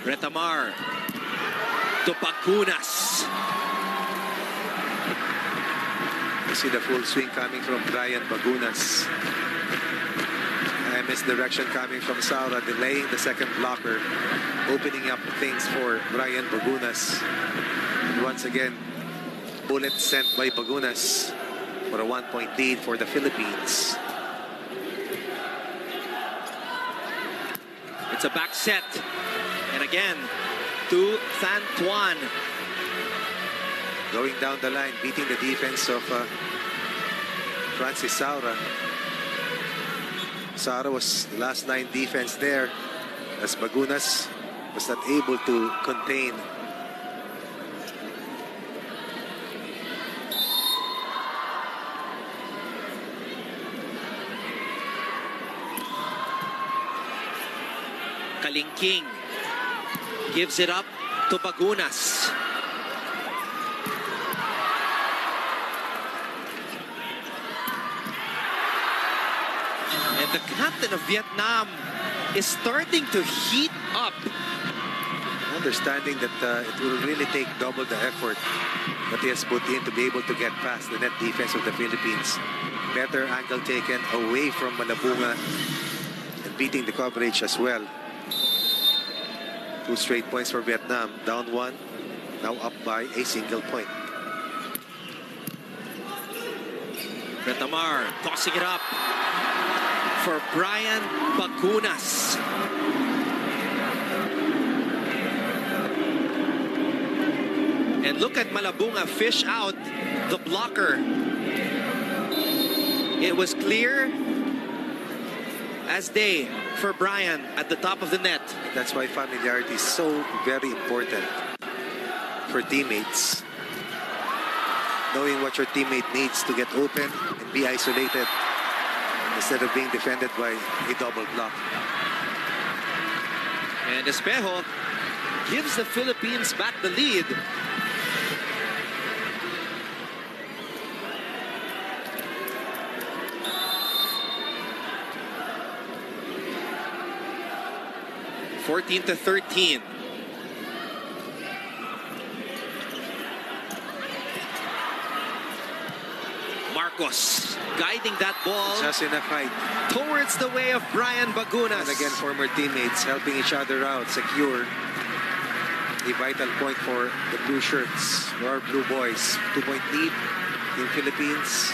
Retamar to Pacunas. You see the full swing coming from Brian Bagunas. Misdirection coming from Saura, delaying the second blocker, opening up things for Brian Bagunas. And once again, bullet sent by Bagunas for a 1-point lead for the Philippines. It's a back set. And again, to Thantuan. Going down the line, beating the defense of Francis Saura. Saura was last 9 defense there, as Bagunas was not able to contain. Kalingking gives it up to Bagunas. And the captain of Vietnam is starting to heat up. Understanding that it will really take double the effort that he has put in to be able to get past the net defense of the Philippines. Better angle taken away from Malabunga and beating the coverage as well. 2 straight points for Vietnam. Down 1, now up by a single point. Retamar tossing it up for Brian Bagunas. And look at Malabunga fish out the blocker. It was clear as day for Brian at the top of the net. That's why familiarity is so very important for teammates. Knowing what your teammate needs to get open and be isolated instead of being defended by a double block. And Espejo gives the Philippines back the lead. (14-13). Marcos guiding that ball Just enough height. towards the way of Brian Bagunas. And again, former teammates helping each other out, secure a vital point for the blue shirts, or blue boys. 2-point lead in Philippines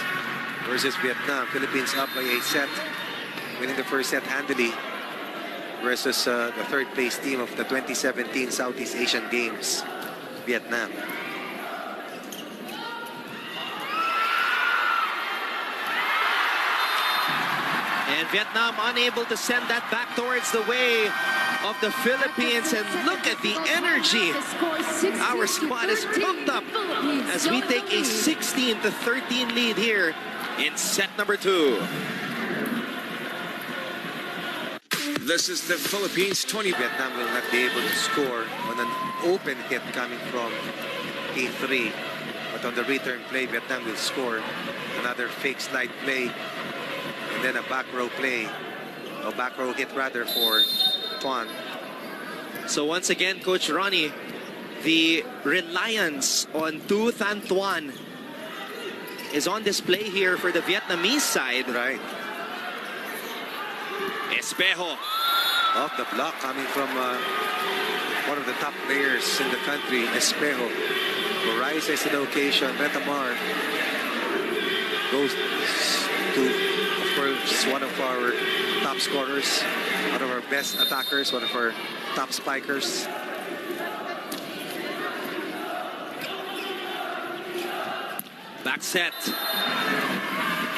versus Vietnam. Philippines up by a set, winning the first set handily versus the third place team of the 2017 Southeast Asian Games, Vietnam. And Vietnam unable to send that back towards the way of the Philippines. And look at the energy. Our squad is hooked up as we take a 16-13 lead here in set number 2. This is the Philippines 20. Vietnam will not be able to score on an open hit coming from A3. But on the return play, Vietnam will score another fake slide play. And then a back row play, a back row hit rather for Tuan. So once again, Coach Ronnie, the reliance on Tu Thanh Tuan is on display here for the Vietnamese side. Right. Espejo. Off the block coming from one of the top players in the country, Espejo, who rises to the occasion. Retamar goes to, of course, one of our top scorers, one of our best attackers, one of our top spikers. Back set.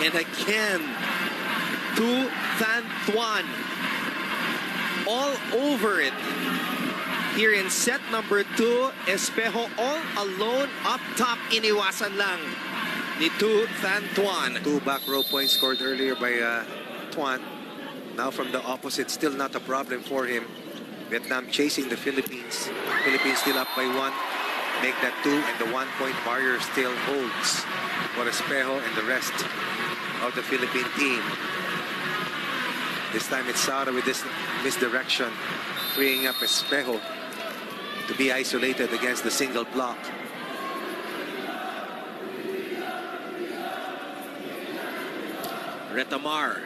And again, Tu Thanh Tuan all over it. Here in set number 2, Espejo all alone up top. Iniwasan lang ni Tu Thanh Tuan. 2 back row points scored earlier by Tuan. Now from the opposite, still not a problem for him. Vietnam chasing the Philippines. Philippines still up by 1. Make that 2, and the 1-point barrier still holds for Espejo and the rest of the Philippine team. This time it's Sara with this misdirection, freeing up Espejo to be isolated against the single block. Retamar.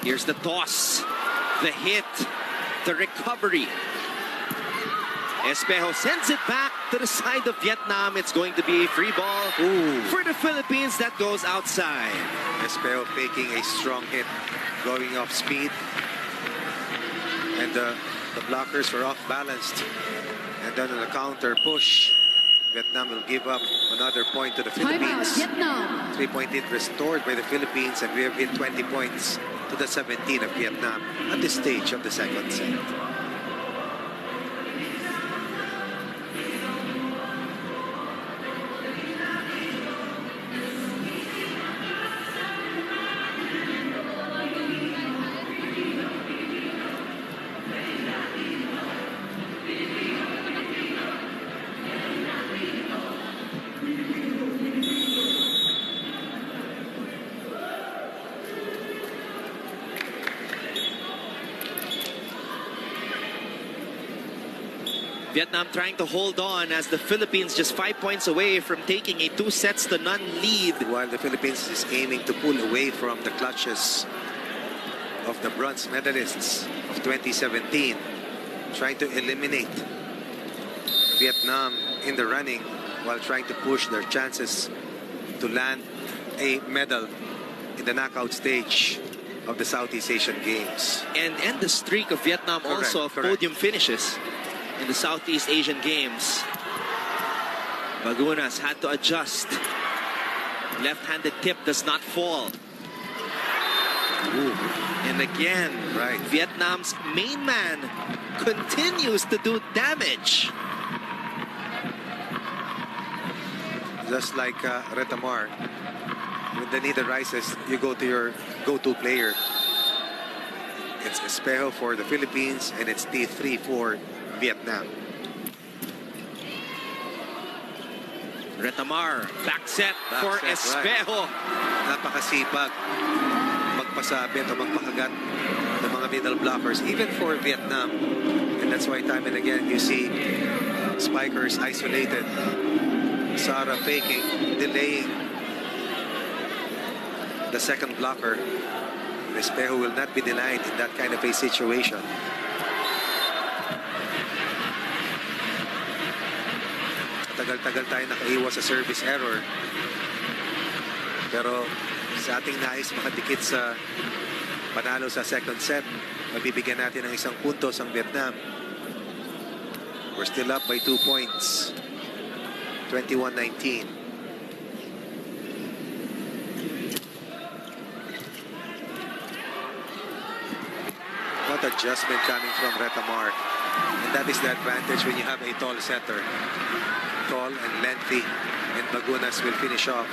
Here's the toss, the hit, the recovery. Espejo sends it back to the side of Vietnam. It's going to be a free ball for the Philippines that goes outside. Espejo faking a strong hit, going off speed. And the blockers were off balanced. And then on the counter push, Vietnam will give up another point to the Philippines. 3-point lead restored by the Philippines, and we have hit 20 points to the 17 of Vietnam at this stage of the second set. Vietnam trying to hold on as the Philippines just 5 points away from taking a 2-0 lead. While the Philippines is aiming to pull away from the clutches of the bronze medalists of 2017, trying to eliminate Vietnam in the running while trying to push their chances to land a medal in the knockout stage of the Southeast Asian Games. And end the streak of Vietnam also of podium finishes in the Southeast Asian Games. Bagunas had to adjust. Left-handed tip does not fall. Ooh. And again, Right. Vietnam's main man continues to do damage. Just like Retamar, when the need arises, you go to your go-to player. It's Espejo for the Philippines, and it's T3 for Vietnam. Retamar, back set for Back set, Espejo. Napakasipag magpasabit o magpakagat ng mga middle blockers, even for Vietnam. And that's why time and again you see spikers isolated. Sara faking, delaying the second blocker. Espejo will not be denied in that kind of a situation. Tagal-tagal tayo nakaiwas sa service error. Pero sa ating nais makadikit sa panalo sa second set, mabibigyan natin ng isang puntos ang Vietnam. We're still up by 2 points. 21-19. What adjustment coming from Retamar. And that is the advantage when you have a tall setter. Tall and lengthy. And Bagunas will finish off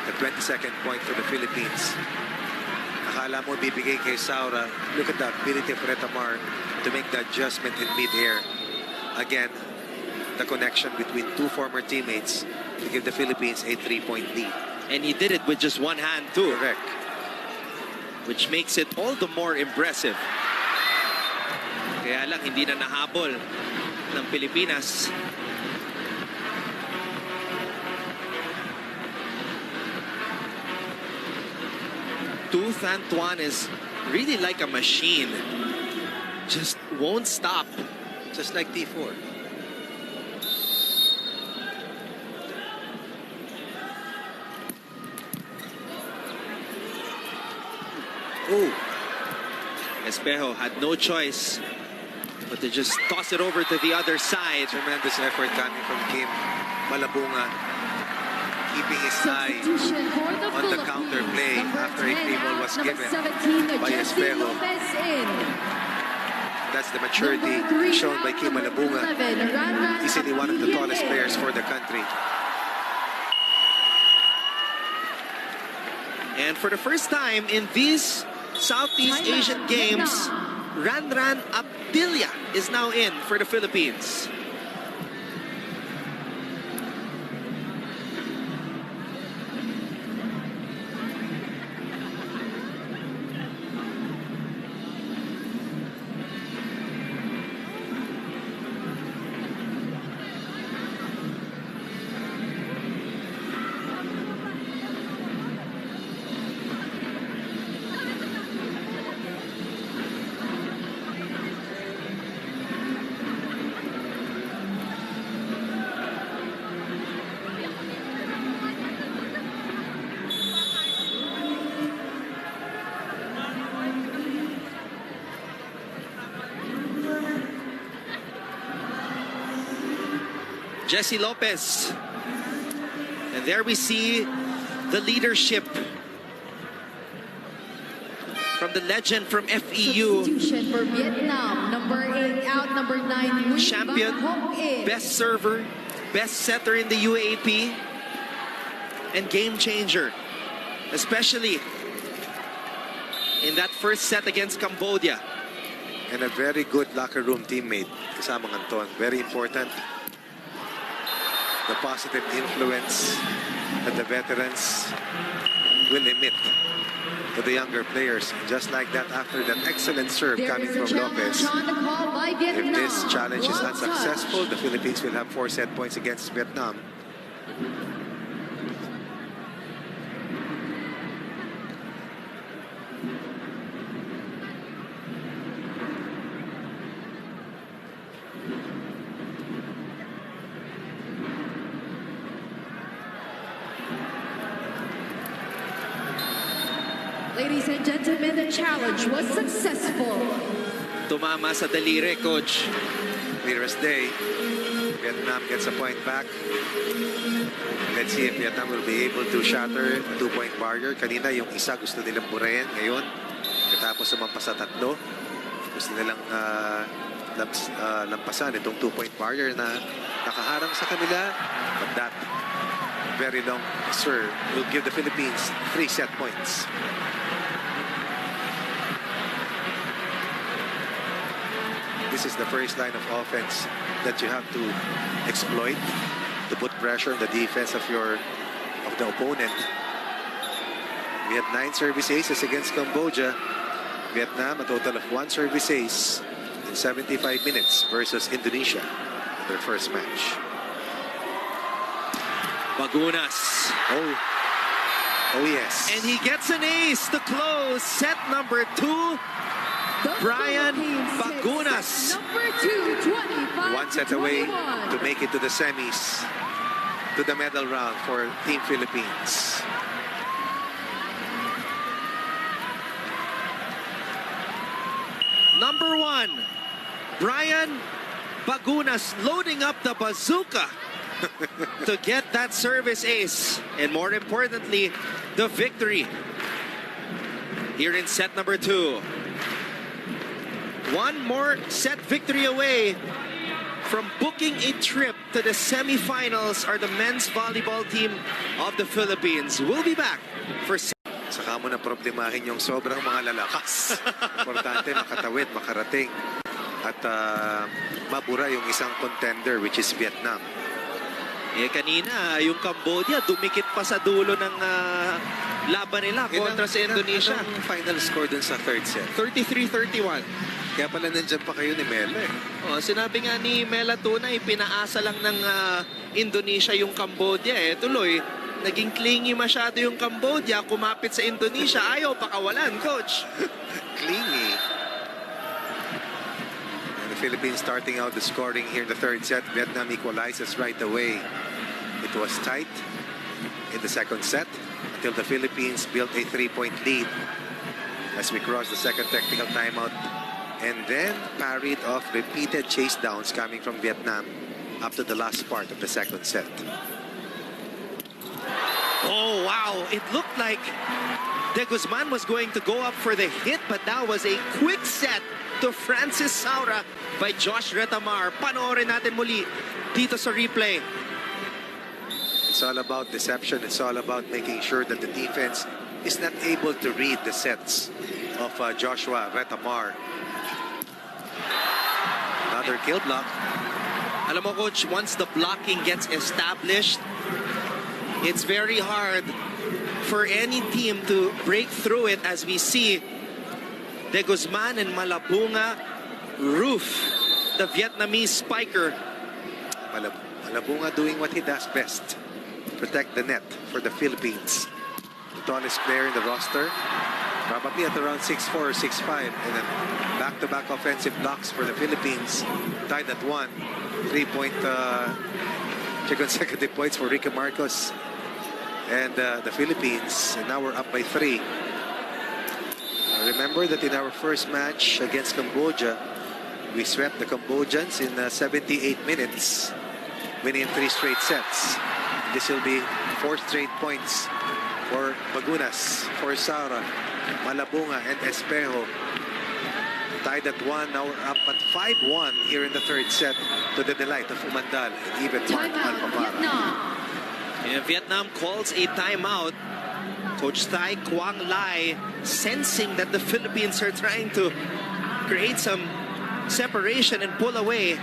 the 22nd point for the Philippines. Akala mo bibigay kay Saura. Look at the ability of Retamar to make the adjustment in mid-air. Again, the connection between two former teammates to give the Philippines a 3-point lead. And he did it with just one hand too. Correct. Which makes it all the more impressive. Kaya lang hindi na nahabol ng Pilipinas. Tooth Antoine is really like a machine. Just won't stop. Just like T4. Oh. Espejo had no choice but to just toss it over to the other side. Tremendous effort coming from Kim Malabunga, keeping his eye Substitution for the on the Philippines. counter play Number after a 10 free ball out, was number given 17, by Jesse Espejo. Lopez in. That's the maturity Number 3 shown by out, Kim number Malabunga. 11, Ranran Easily one of the tallest Abidin. players for the country. And for the first time in these Southeast Thailand, Asian Games, Vietnam. Ranran Abdillah is now in for the Philippines. Jesse Lopez. And there we see the leadership from the legend from FEU. Substitution for Vietnam. Number 8 out, number 9, Nguyen Champion, Van Hoc in. best server, best setter in the UAP, and game changer, especially in that first set against Cambodia. And a very good locker room teammate, kasamang Anton. Very important. The positive influence that the veterans will emit to the younger players. Just like that, after that excellent serve There coming is a from challenge Lopez. on the call by If Vietnam. this challenge is One unsuccessful, touch. the Philippines will have 4 set points against Vietnam. Ladies and gentlemen, the challenge was successful. Tumama sa daliri, coach. Clear as day. Vietnam gets a point back. Let's see if Vietnam will be able to shatter 2-point barrier. Kanina yung isa gusto nilang burahin. Ngayon, katapos sumampas sa tatlo, gusto nilang lampasan itong 2-point barrier na nakaharang sa kanila. But that very long serve will give the Philippines 3 set points. This is the first line of offense that you have to exploit to put pressure on the defense of the opponent. We had 9 service aces against Cambodia. Vietnam, a total of 1 service ace in 75 minutes versus Indonesia, their first match. Bagunas. Oh yes. And he gets an ace to close set number 2. Brian Bagunas. Number 2, 25 1 set away to make it to the semis, to the medal round for Team Philippines. Number 1, Brian Bagunas loading up the bazooka to get that service ace. And more importantly, the victory here in set number 2. 1 more set victory away from booking a trip to the semifinals are the men's volleyball team of the Philippines. We'll be back for... Saka mo na problemahin yung sobrang mga lalakas. Importante makatawid, makarating. At mabura yung isang contender, which is Vietnam. Eh kanina, yung Cambodia, dumikit pa sa dulo ng laban nila kontra sa Indonesia. Anong final score dun sa third set? 33-31. Kaya pala nandyan pa kayo ni Mela eh. Oh, sinabi nga ni Mela Tunay, pinaasa lang ng Indonesia yung Cambodia eh. Tuloy, naging clingy masyado yung Cambodia, kumapit sa Indonesia, ayaw pakawalan, coach. Clingy. And the Philippines starting out the scoring here in the third set. Vietnam equalizes right away. It was tight in the second set until the Philippines built a 3-point lead as we cross the second technical timeout. And then parried off repeated chase downs coming from Vietnam up to the last part of the second set. Oh, wow. It looked like De Guzman was going to go up for the hit, but that was a quick set to Francis Saura by Josh Retamar. Panoorin natin muli dito sa replay. It's all about deception. It's all about making sure that the defense is not able to read the sets of Joshua Retamar. Another kill block. Alam mo, coach, once the blocking gets established, it's very hard for any team to break through it, as we see De Guzman and Malabunga roof the Vietnamese spiker. Malabunga doing what he does best. Protect the net for the Philippines. The tallest player in the roster. Probably at around 6'4" or 6'5". And then back-to-back offensive blocks for the Philippines. Tied at 1. 3-point consecutive points for Ricky Marcos and the Philippines. And now we're up by 3. Remember that in our first match against Cambodia, we swept the Cambodians in 78 minutes, winning 3 straight sets. This will be 4 straight points for Bagunas, for Saura, Malabunga, and Espejo. Tied at 1, now we're up at 5-1 here in the third set, to the delight of Umandal and even Mark Alpapara. And Vietnam calls a timeout. Coach Thai Quang Lai sensing that the Philippines are trying to create some separation and pull away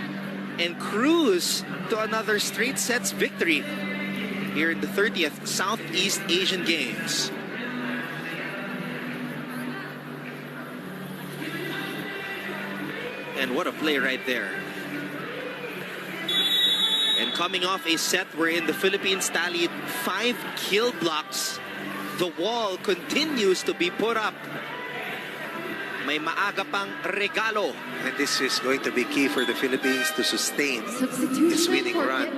and cruise to another straight sets victory here in the 30th Southeast Asian Games. And what a play right there. And coming off a set wherein the Philippines tallied 5 kill blocks, the wall continues to be put up. May maaga pang regalo. And this is going to be key for the Philippines to sustain its winning run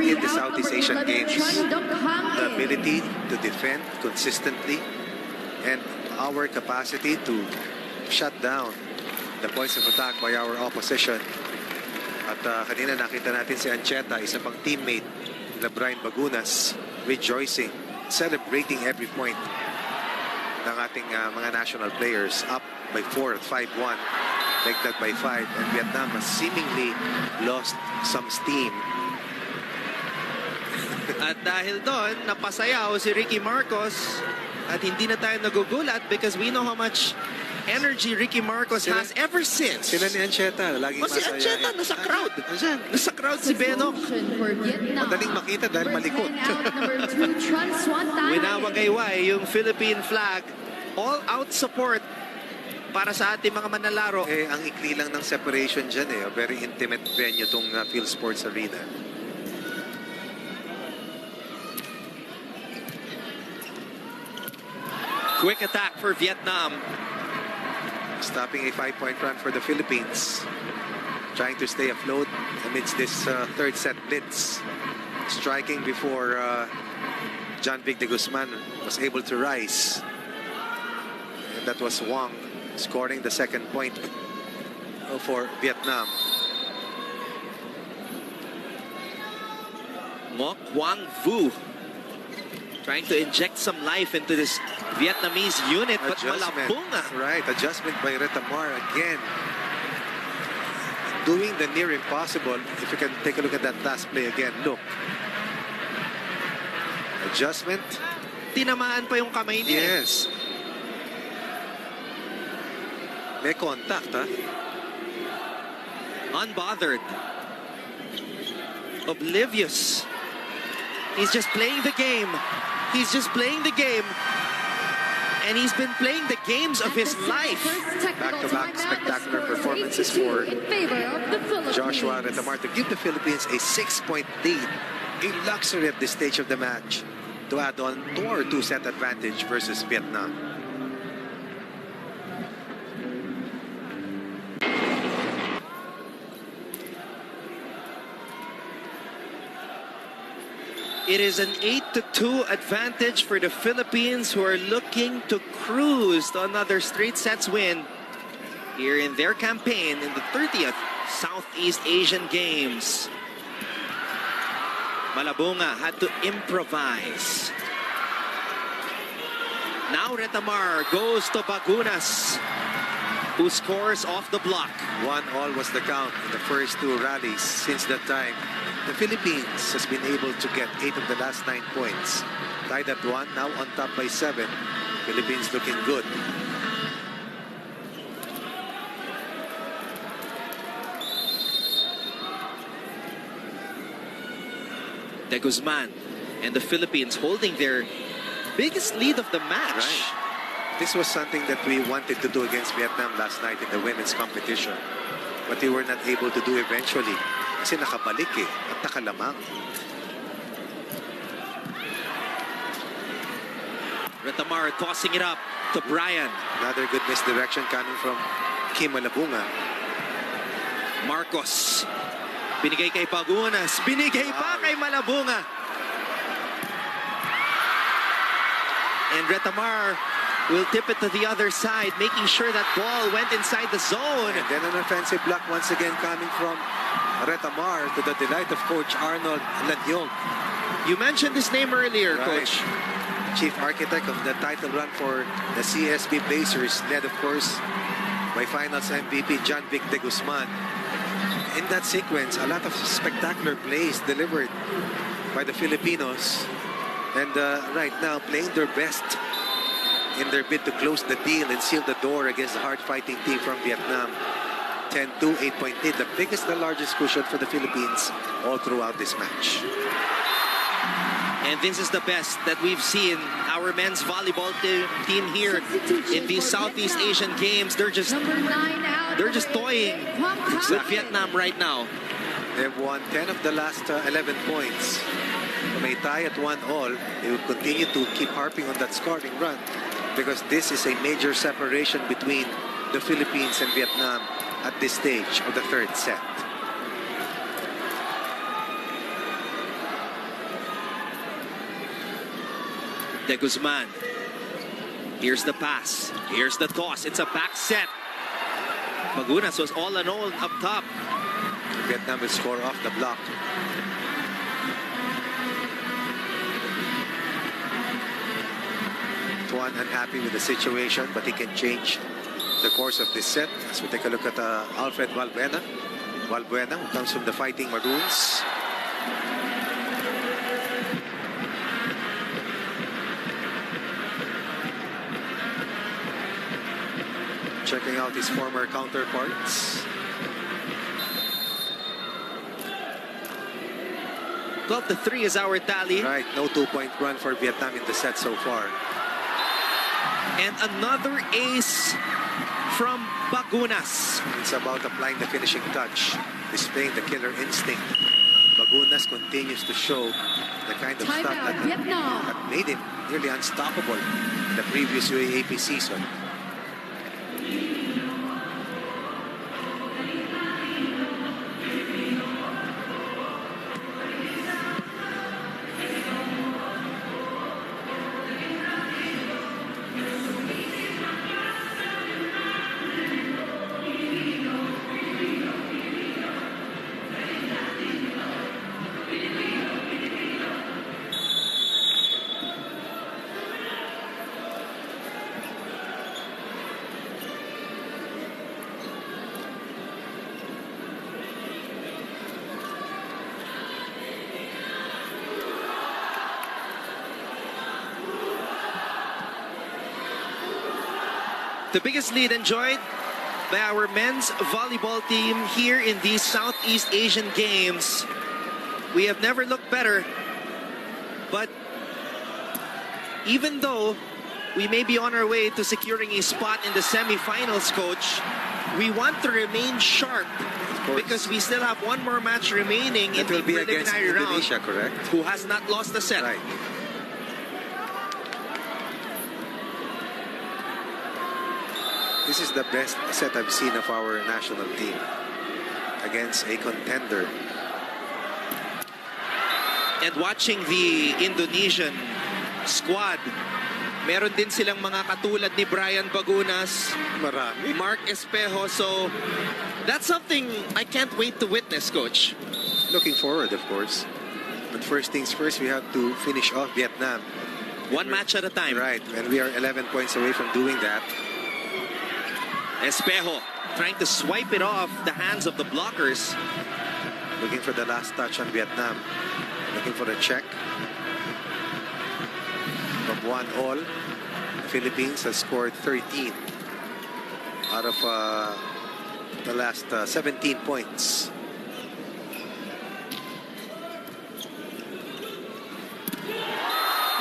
in the Southeast Asian Games. The ability to defend consistently and our capacity to shut down the points of attack by our opposition At kanina nakita natin si Ancheta, isa pang teammate na Brian Bagunas, rejoicing, celebrating every point ng ating mga national players. Up by 4 at 5-1, that by 5, and Vietnam has seemingly lost some steam. At dahil doon, napasayaw si Ricky Marcos at hindi na tayo nagugulat because we know how much energy Ricky Marcos has ever since. Sila ni Ancheta, laging Si masaya. Ancheta, nasa crowd. Nasa crowd si Benok. Madaling makita dahil malikot. Winawagayway yung Philippine flag. All-out support para sa ating mga manlalaro. Ang ikli lang ng separation dyan A very intimate venue tong Phil Sports Arena. Quick attack for Vietnam. Stopping a 5-point run for the Philippines. Trying to stay afloat amidst this third set blitz. Striking before John Vic de Guzman was able to rise. And that was Wang scoring the second point for Vietnam. Ngoc Quang Vu trying to inject some life into this Vietnamese unit, but malabong. Right, adjustment by Retamar again. Doing the near impossible. If you can take a look at that last play again, look. Adjustment. Tinamaan pa yung kamay niya. Yes. May contact, ha? Unbothered. Oblivious. He's just playing the game. He's just playing the game. And he's been playing the games of his life. Back-to-back spectacular performances for Joshua Retamar to give the Philippines a 6-point lead. A luxury at this stage of the match to add on to our 2-set advantage versus Vietnam. It is an 8-2 advantage for the Philippines, who are looking to cruise to another straight sets win here in their campaign in the 30th Southeast Asian Games. Malabunga had to improvise. Now Retamar goes to Bagunas, who scores off the block. 1-1 was the count in the first two rallies. Since that time, the Philippines has been able to get 8 of the last 9 points. Tied at 1, now on top by 7. Philippines looking good. De Guzman and the Philippines holding their biggest lead of the match. Right. This was something that we wanted to do against Vietnam last night in the women's competition. But we were not able to do eventually. Kasi nakabalik at nakalamang. Retamar tossing it up to Brian. Another good misdirection coming from Kim Malabunga. Marcos. Binigay kay Bagunas. Binigay pa kay Malabunga. And Retamar will tip it to the other side, making sure that ball went inside the zone. And then an offensive block once again coming from Retamar, to the delight of Coach Arnold Lanyong. You mentioned his name earlier, Right. Coach. Chief architect of the title run for the CSB Blazers, led of course by finals MVP John Vic de Guzman. In that sequence, a lot of spectacular plays delivered by the Filipinos, and right now playing their best in their bid to close the deal and seal the door against the hard-fighting team from Vietnam. 10-2, 8-point lead, the biggest and largest cushion for the Philippines all throughout this match. And this is the best that we've seen our men's volleyball team here in these Southeast Asian Games. They're just toying with Vietnam right now. They've won 10 of the last 11 points. May tie at 1-all. They will continue to keep harping on that scoring run, because this is a major separation between the Philippines and Vietnam at this stage of the third set. De Guzman. Here's the pass. Here's the toss. It's a back set. Bagunas was all alone up top. Vietnam will score off the block. Tuan unhappy with the situation, but he can change the course of this set. As we take a look at Alfred Valbuena, who comes from the Fighting Maroons. Checking out his former counterparts. 12-3 is our tally. Right, no 2-point run for Vietnam in the set so far. And another ace from Bagunas. It's about applying the finishing touch, displaying the killer instinct. Bagunas continues to show the kind of stuff that made him nearly unstoppable in the previous UAAP season. The biggest lead enjoyed by our men's volleyball team here in these Southeast Asian Games. We have never looked better, but even though we may be on our way to securing a spot in the semifinals, coach, we want to remain sharp because we still have one more match remaining in the preliminary round. Indonesia, correct? Who has not lost a set. Right. This is the best set I've seen of our national team against a contender. And watching the Indonesian squad, meron din silang mga katulad ni Brian Bagunas, Marami. Mark Espejo. So that's something I can't wait to witness, coach. Looking forward, of course. But first things first, we have to finish off Vietnam. One match at a time. Right, and we are 11 points away from doing that. Espejo trying to swipe it off the hands of the blockers. Looking for the last touch on Vietnam. Looking for a check. From 1-all, the Philippines has scored 13 out of the last 17 points.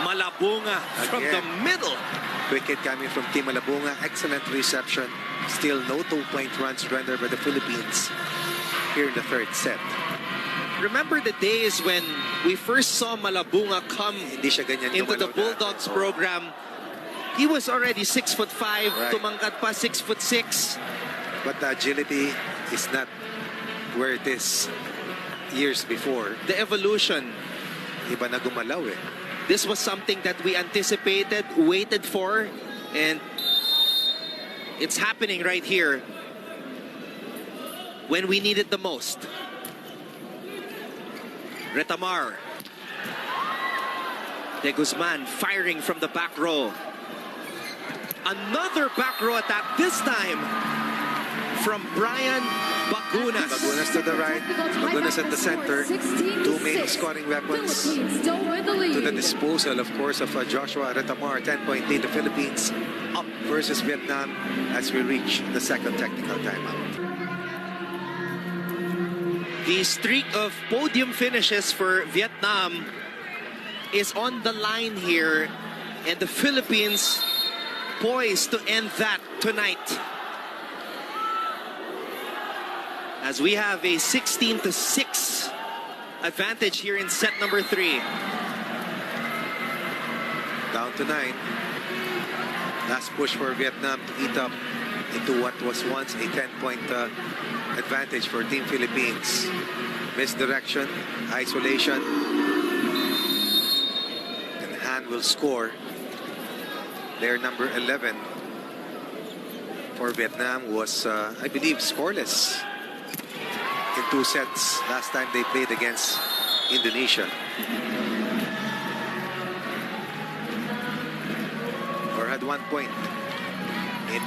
Malabunga from the middle. Wicket coming from Team Malabunga. Excellent reception. Still no 2-point runs rendered by the Philippines here in the third set. Remember the days when we first saw Malabunga come into the Bulldogs program? He was already 6'5", right. Tumangkad pa 6'6". But the agility is not where it is years before. The evolution. Iba na gumalaw eh. This was something that we anticipated, waited for, and it's happening right here when we need it the most. Retamar. De Guzman firing from the back row. Another back row attack, this time from Brian Bagunas. Bagunas to the right, Bagunas at the center. Two main scoring weapons to the disposal, of course, of Joshua Retamar. 10-point lead, the Philippines up versus Vietnam as we reach the second technical timeout. The streak of podium finishes for Vietnam is on the line here, and the Philippines poised to end that tonight. As we have a 16-6 advantage here in set number 3. Down to 9. Last push for Vietnam to eat up into what was once a 10-point advantage for Team Philippines. Misdirection, isolation, and Han will score. Their number 11 for Vietnam was, I believe, scoreless in 2 sets last time they played against Indonesia. Or had 1 point in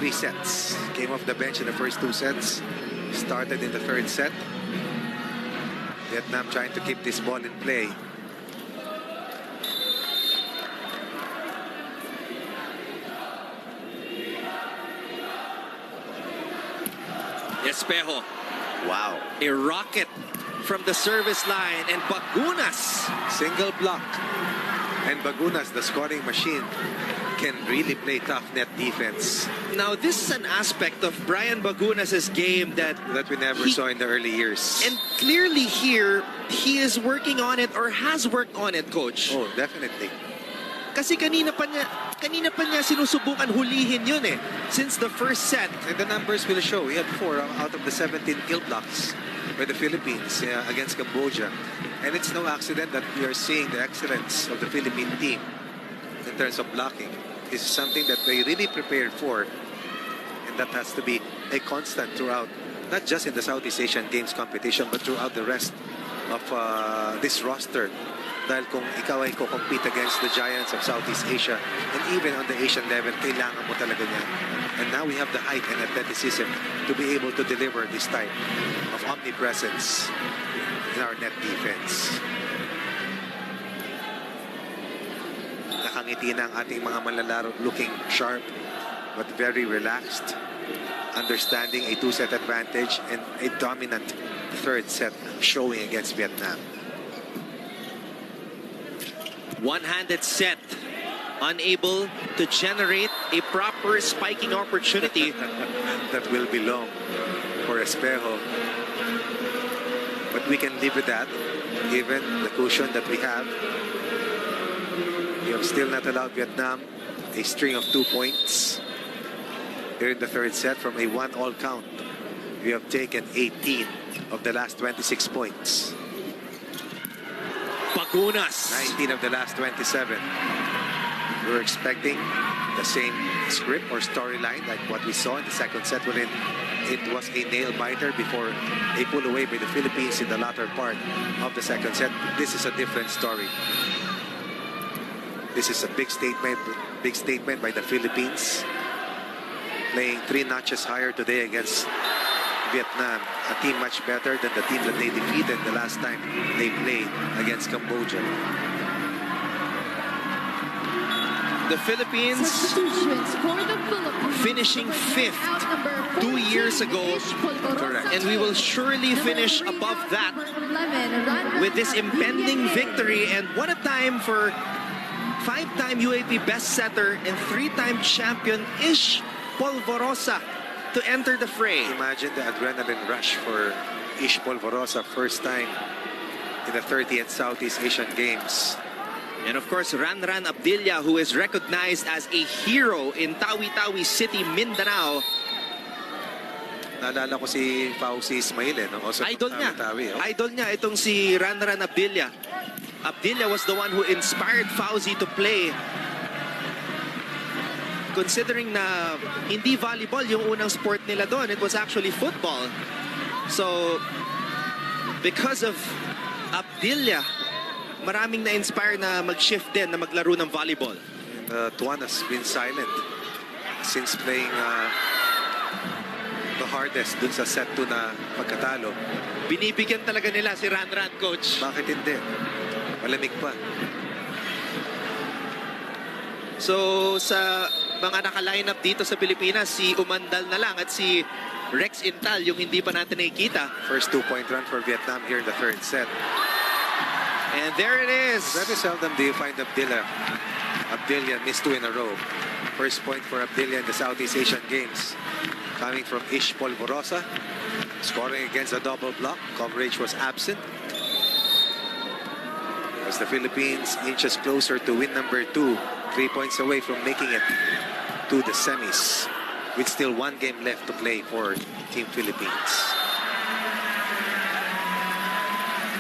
3 sets. Came off the bench in the first 2 sets. Started in the 3rd set. Vietnam trying to keep this ball in play. Espejo. Wow. A rocket from the service line, and Bagunas. Single block. And Bagunas, the scoring machine, can really play tough net defense. Now, this is an aspect of Brian Bagunas' game that we never saw in the early years. And clearly here, he is working on it or has worked on it, Coach. Oh, definitely. Kasi kanina pa niya sinusubukan hulihin yun eh. Since the first set. And the numbers will show. He had 4 out of the 17 kill blocks by the Philippines against Cambodia. And it's no accident that we are seeing the excellence of the Philippine team in terms of blocking. This is something that they really prepared for. And that has to be a constant throughout, not just in the Southeast Asian Games competition, but throughout the rest of this roster. Dahil kung ikaw ay compete against the giants of Southeast Asia, and even on the Asian level, kailangan mo talaga niyan. And now we have the height and athleticism to be able to deliver this type of omnipresence in our net defense. Nakangiti na ang ating mga manlalaro, looking sharp but very relaxed, understanding a 2-set advantage and a dominant 3rd set showing against Vietnam. One-handed set, unable to generate a proper spiking opportunity. That will be long for Espejo. But we can live with that, given the cushion that we have. We have still not allowed Vietnam a string of 2 points. Here in the 3rd set, from a 1-all count, we have taken 18 of the last 26 points. Bagunas. 19 of the last 27. We're expecting the same script or storyline like what we saw in the 2nd set, wherein it was a nail-biter before a pull away by the Philippines in the latter part of the 2nd set. This is a different story. This is a big statement by the Philippines, playing 3 notches higher today against Vietnam, a team much better than the team that they defeated the last time they played against Cambodia. The Philippines finishing 5th 2 years ago. Correct. And we will surely finish above that with this impending victory. And what a time for 5-time UAP best setter and 3-time champion Ish Polvorosa to enter the fray. Imagine the adrenaline rush for Ish Polvorosa, first time in the 30th Southeast Asian Games. And of course, Ranran Abdilla, who is recognized as a hero in Tawi-Tawi City, Mindanao. Naalala ko si Fauzi Ismail, no? Also Idol niya. Tawi-Tawi, oh. Idol niya itong si Ranran Abdilla. Abdilla was the one who inspired Fauzi to play. Considering na hindi volleyball yung unang sport nila doon, it was actually football. So, because of Abdilla, maraming na-inspire na mag-shift din, na maglaro ng volleyball. Tuan has been silent since playing the hardest dun sa set 2 na pagkatalo. Binibigyan talaga nila si Ranran, Coach. Bakit hindi? Malamig pa. So, sa mga naka-line up dito sa Pilipinas, si Umandal na lang at si Rex Intal yung hindi pa natin nakikita. First 2-point run for Vietnam here in the 3rd set. And there it is. Very seldom do you find Abdilla missed 2 in a row. First point for Abdilla in the Southeast Asian Games. Coming from Ish Polvorosa. Scoring against a double block. Coverage was absent. As the Philippines inches closer to win number 2. 3 points away from making it to the semis, with still 1 game left to play for Team Philippines.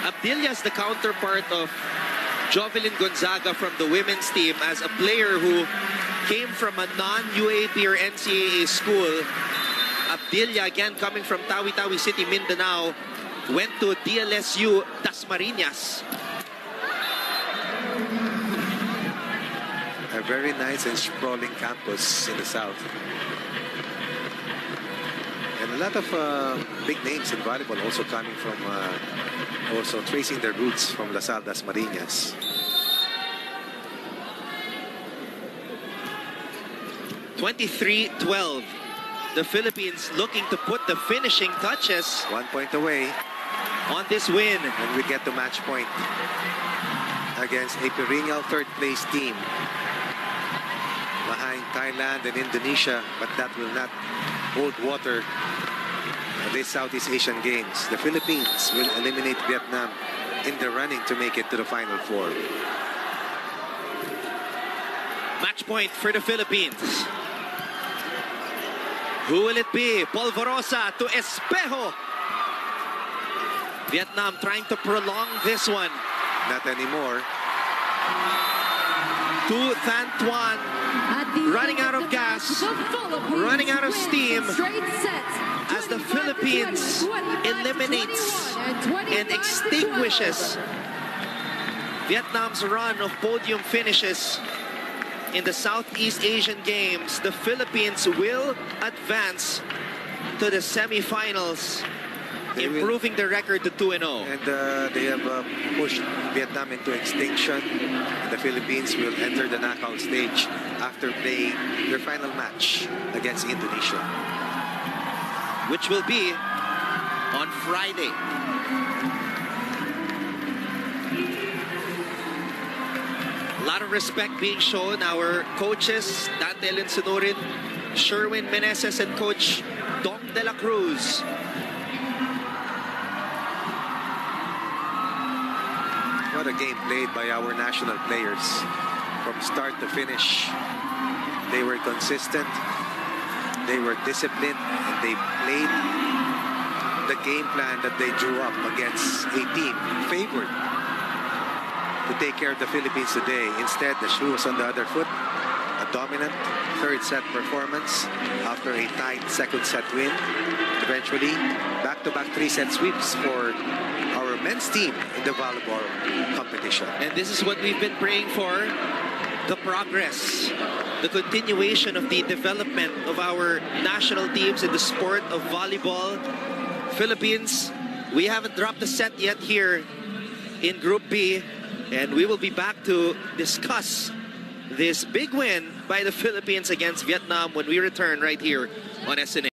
Abdilla is the counterpart of Jovelyn Gonzaga from the women's team, as a player who came from a non-UAP or NCAA school. Abdilla, again coming from Tawi-Tawi City, Mindanao, went to DLSU Dasmariñas. A very nice and sprawling campus in the south. And a lot of big names in volleyball also coming from, also tracing their roots from La Salle, Dasmariñas. (23-12). The Philippines looking to put the finishing touches 1 point away. on this win. And we get to match point against a perennial third-place team behind Thailand and Indonesia, but that will not hold water at this Southeast Asian Games. The Philippines will eliminate Vietnam in the running to make it to the Final Four. Match point for the Philippines. Who will it be? Polvorosa to Espejo. Vietnam trying to prolong this one. Not anymore. To Than Tuan, running out of gas, running out of steam, as the Philippines eliminates and extinguishes Vietnam's run of podium finishes in the Southeast Asian Games. The Philippines will advance to the semifinals, improving the record to 2-0. And they have pushed Vietnam into extinction. And the Philippines will enter the knockout stage after playing their final match against Indonesia, which will be on Friday. A lot of respect being shown. Our coaches, Dante Linsunurin, Sherwin Meneses, and Coach Dom De La Cruz. What a game played by our national players. From start to finish, they were consistent, they were disciplined, and they played the game plan that they drew up against a team favored to take care of the Philippines today. Instead, the shoe was on the other foot. A dominant third set performance after a tight second set win. Eventually, back-to-back 3-set sweeps for our men's team in the volleyball competition. And this is what we've been praying for. The progress, the continuation of the development of our national teams in the sport of volleyball. Philippines, we haven't dropped a set yet here in Group B. And we will be back to discuss this big win by the Philippines against Vietnam when we return right here on SNA.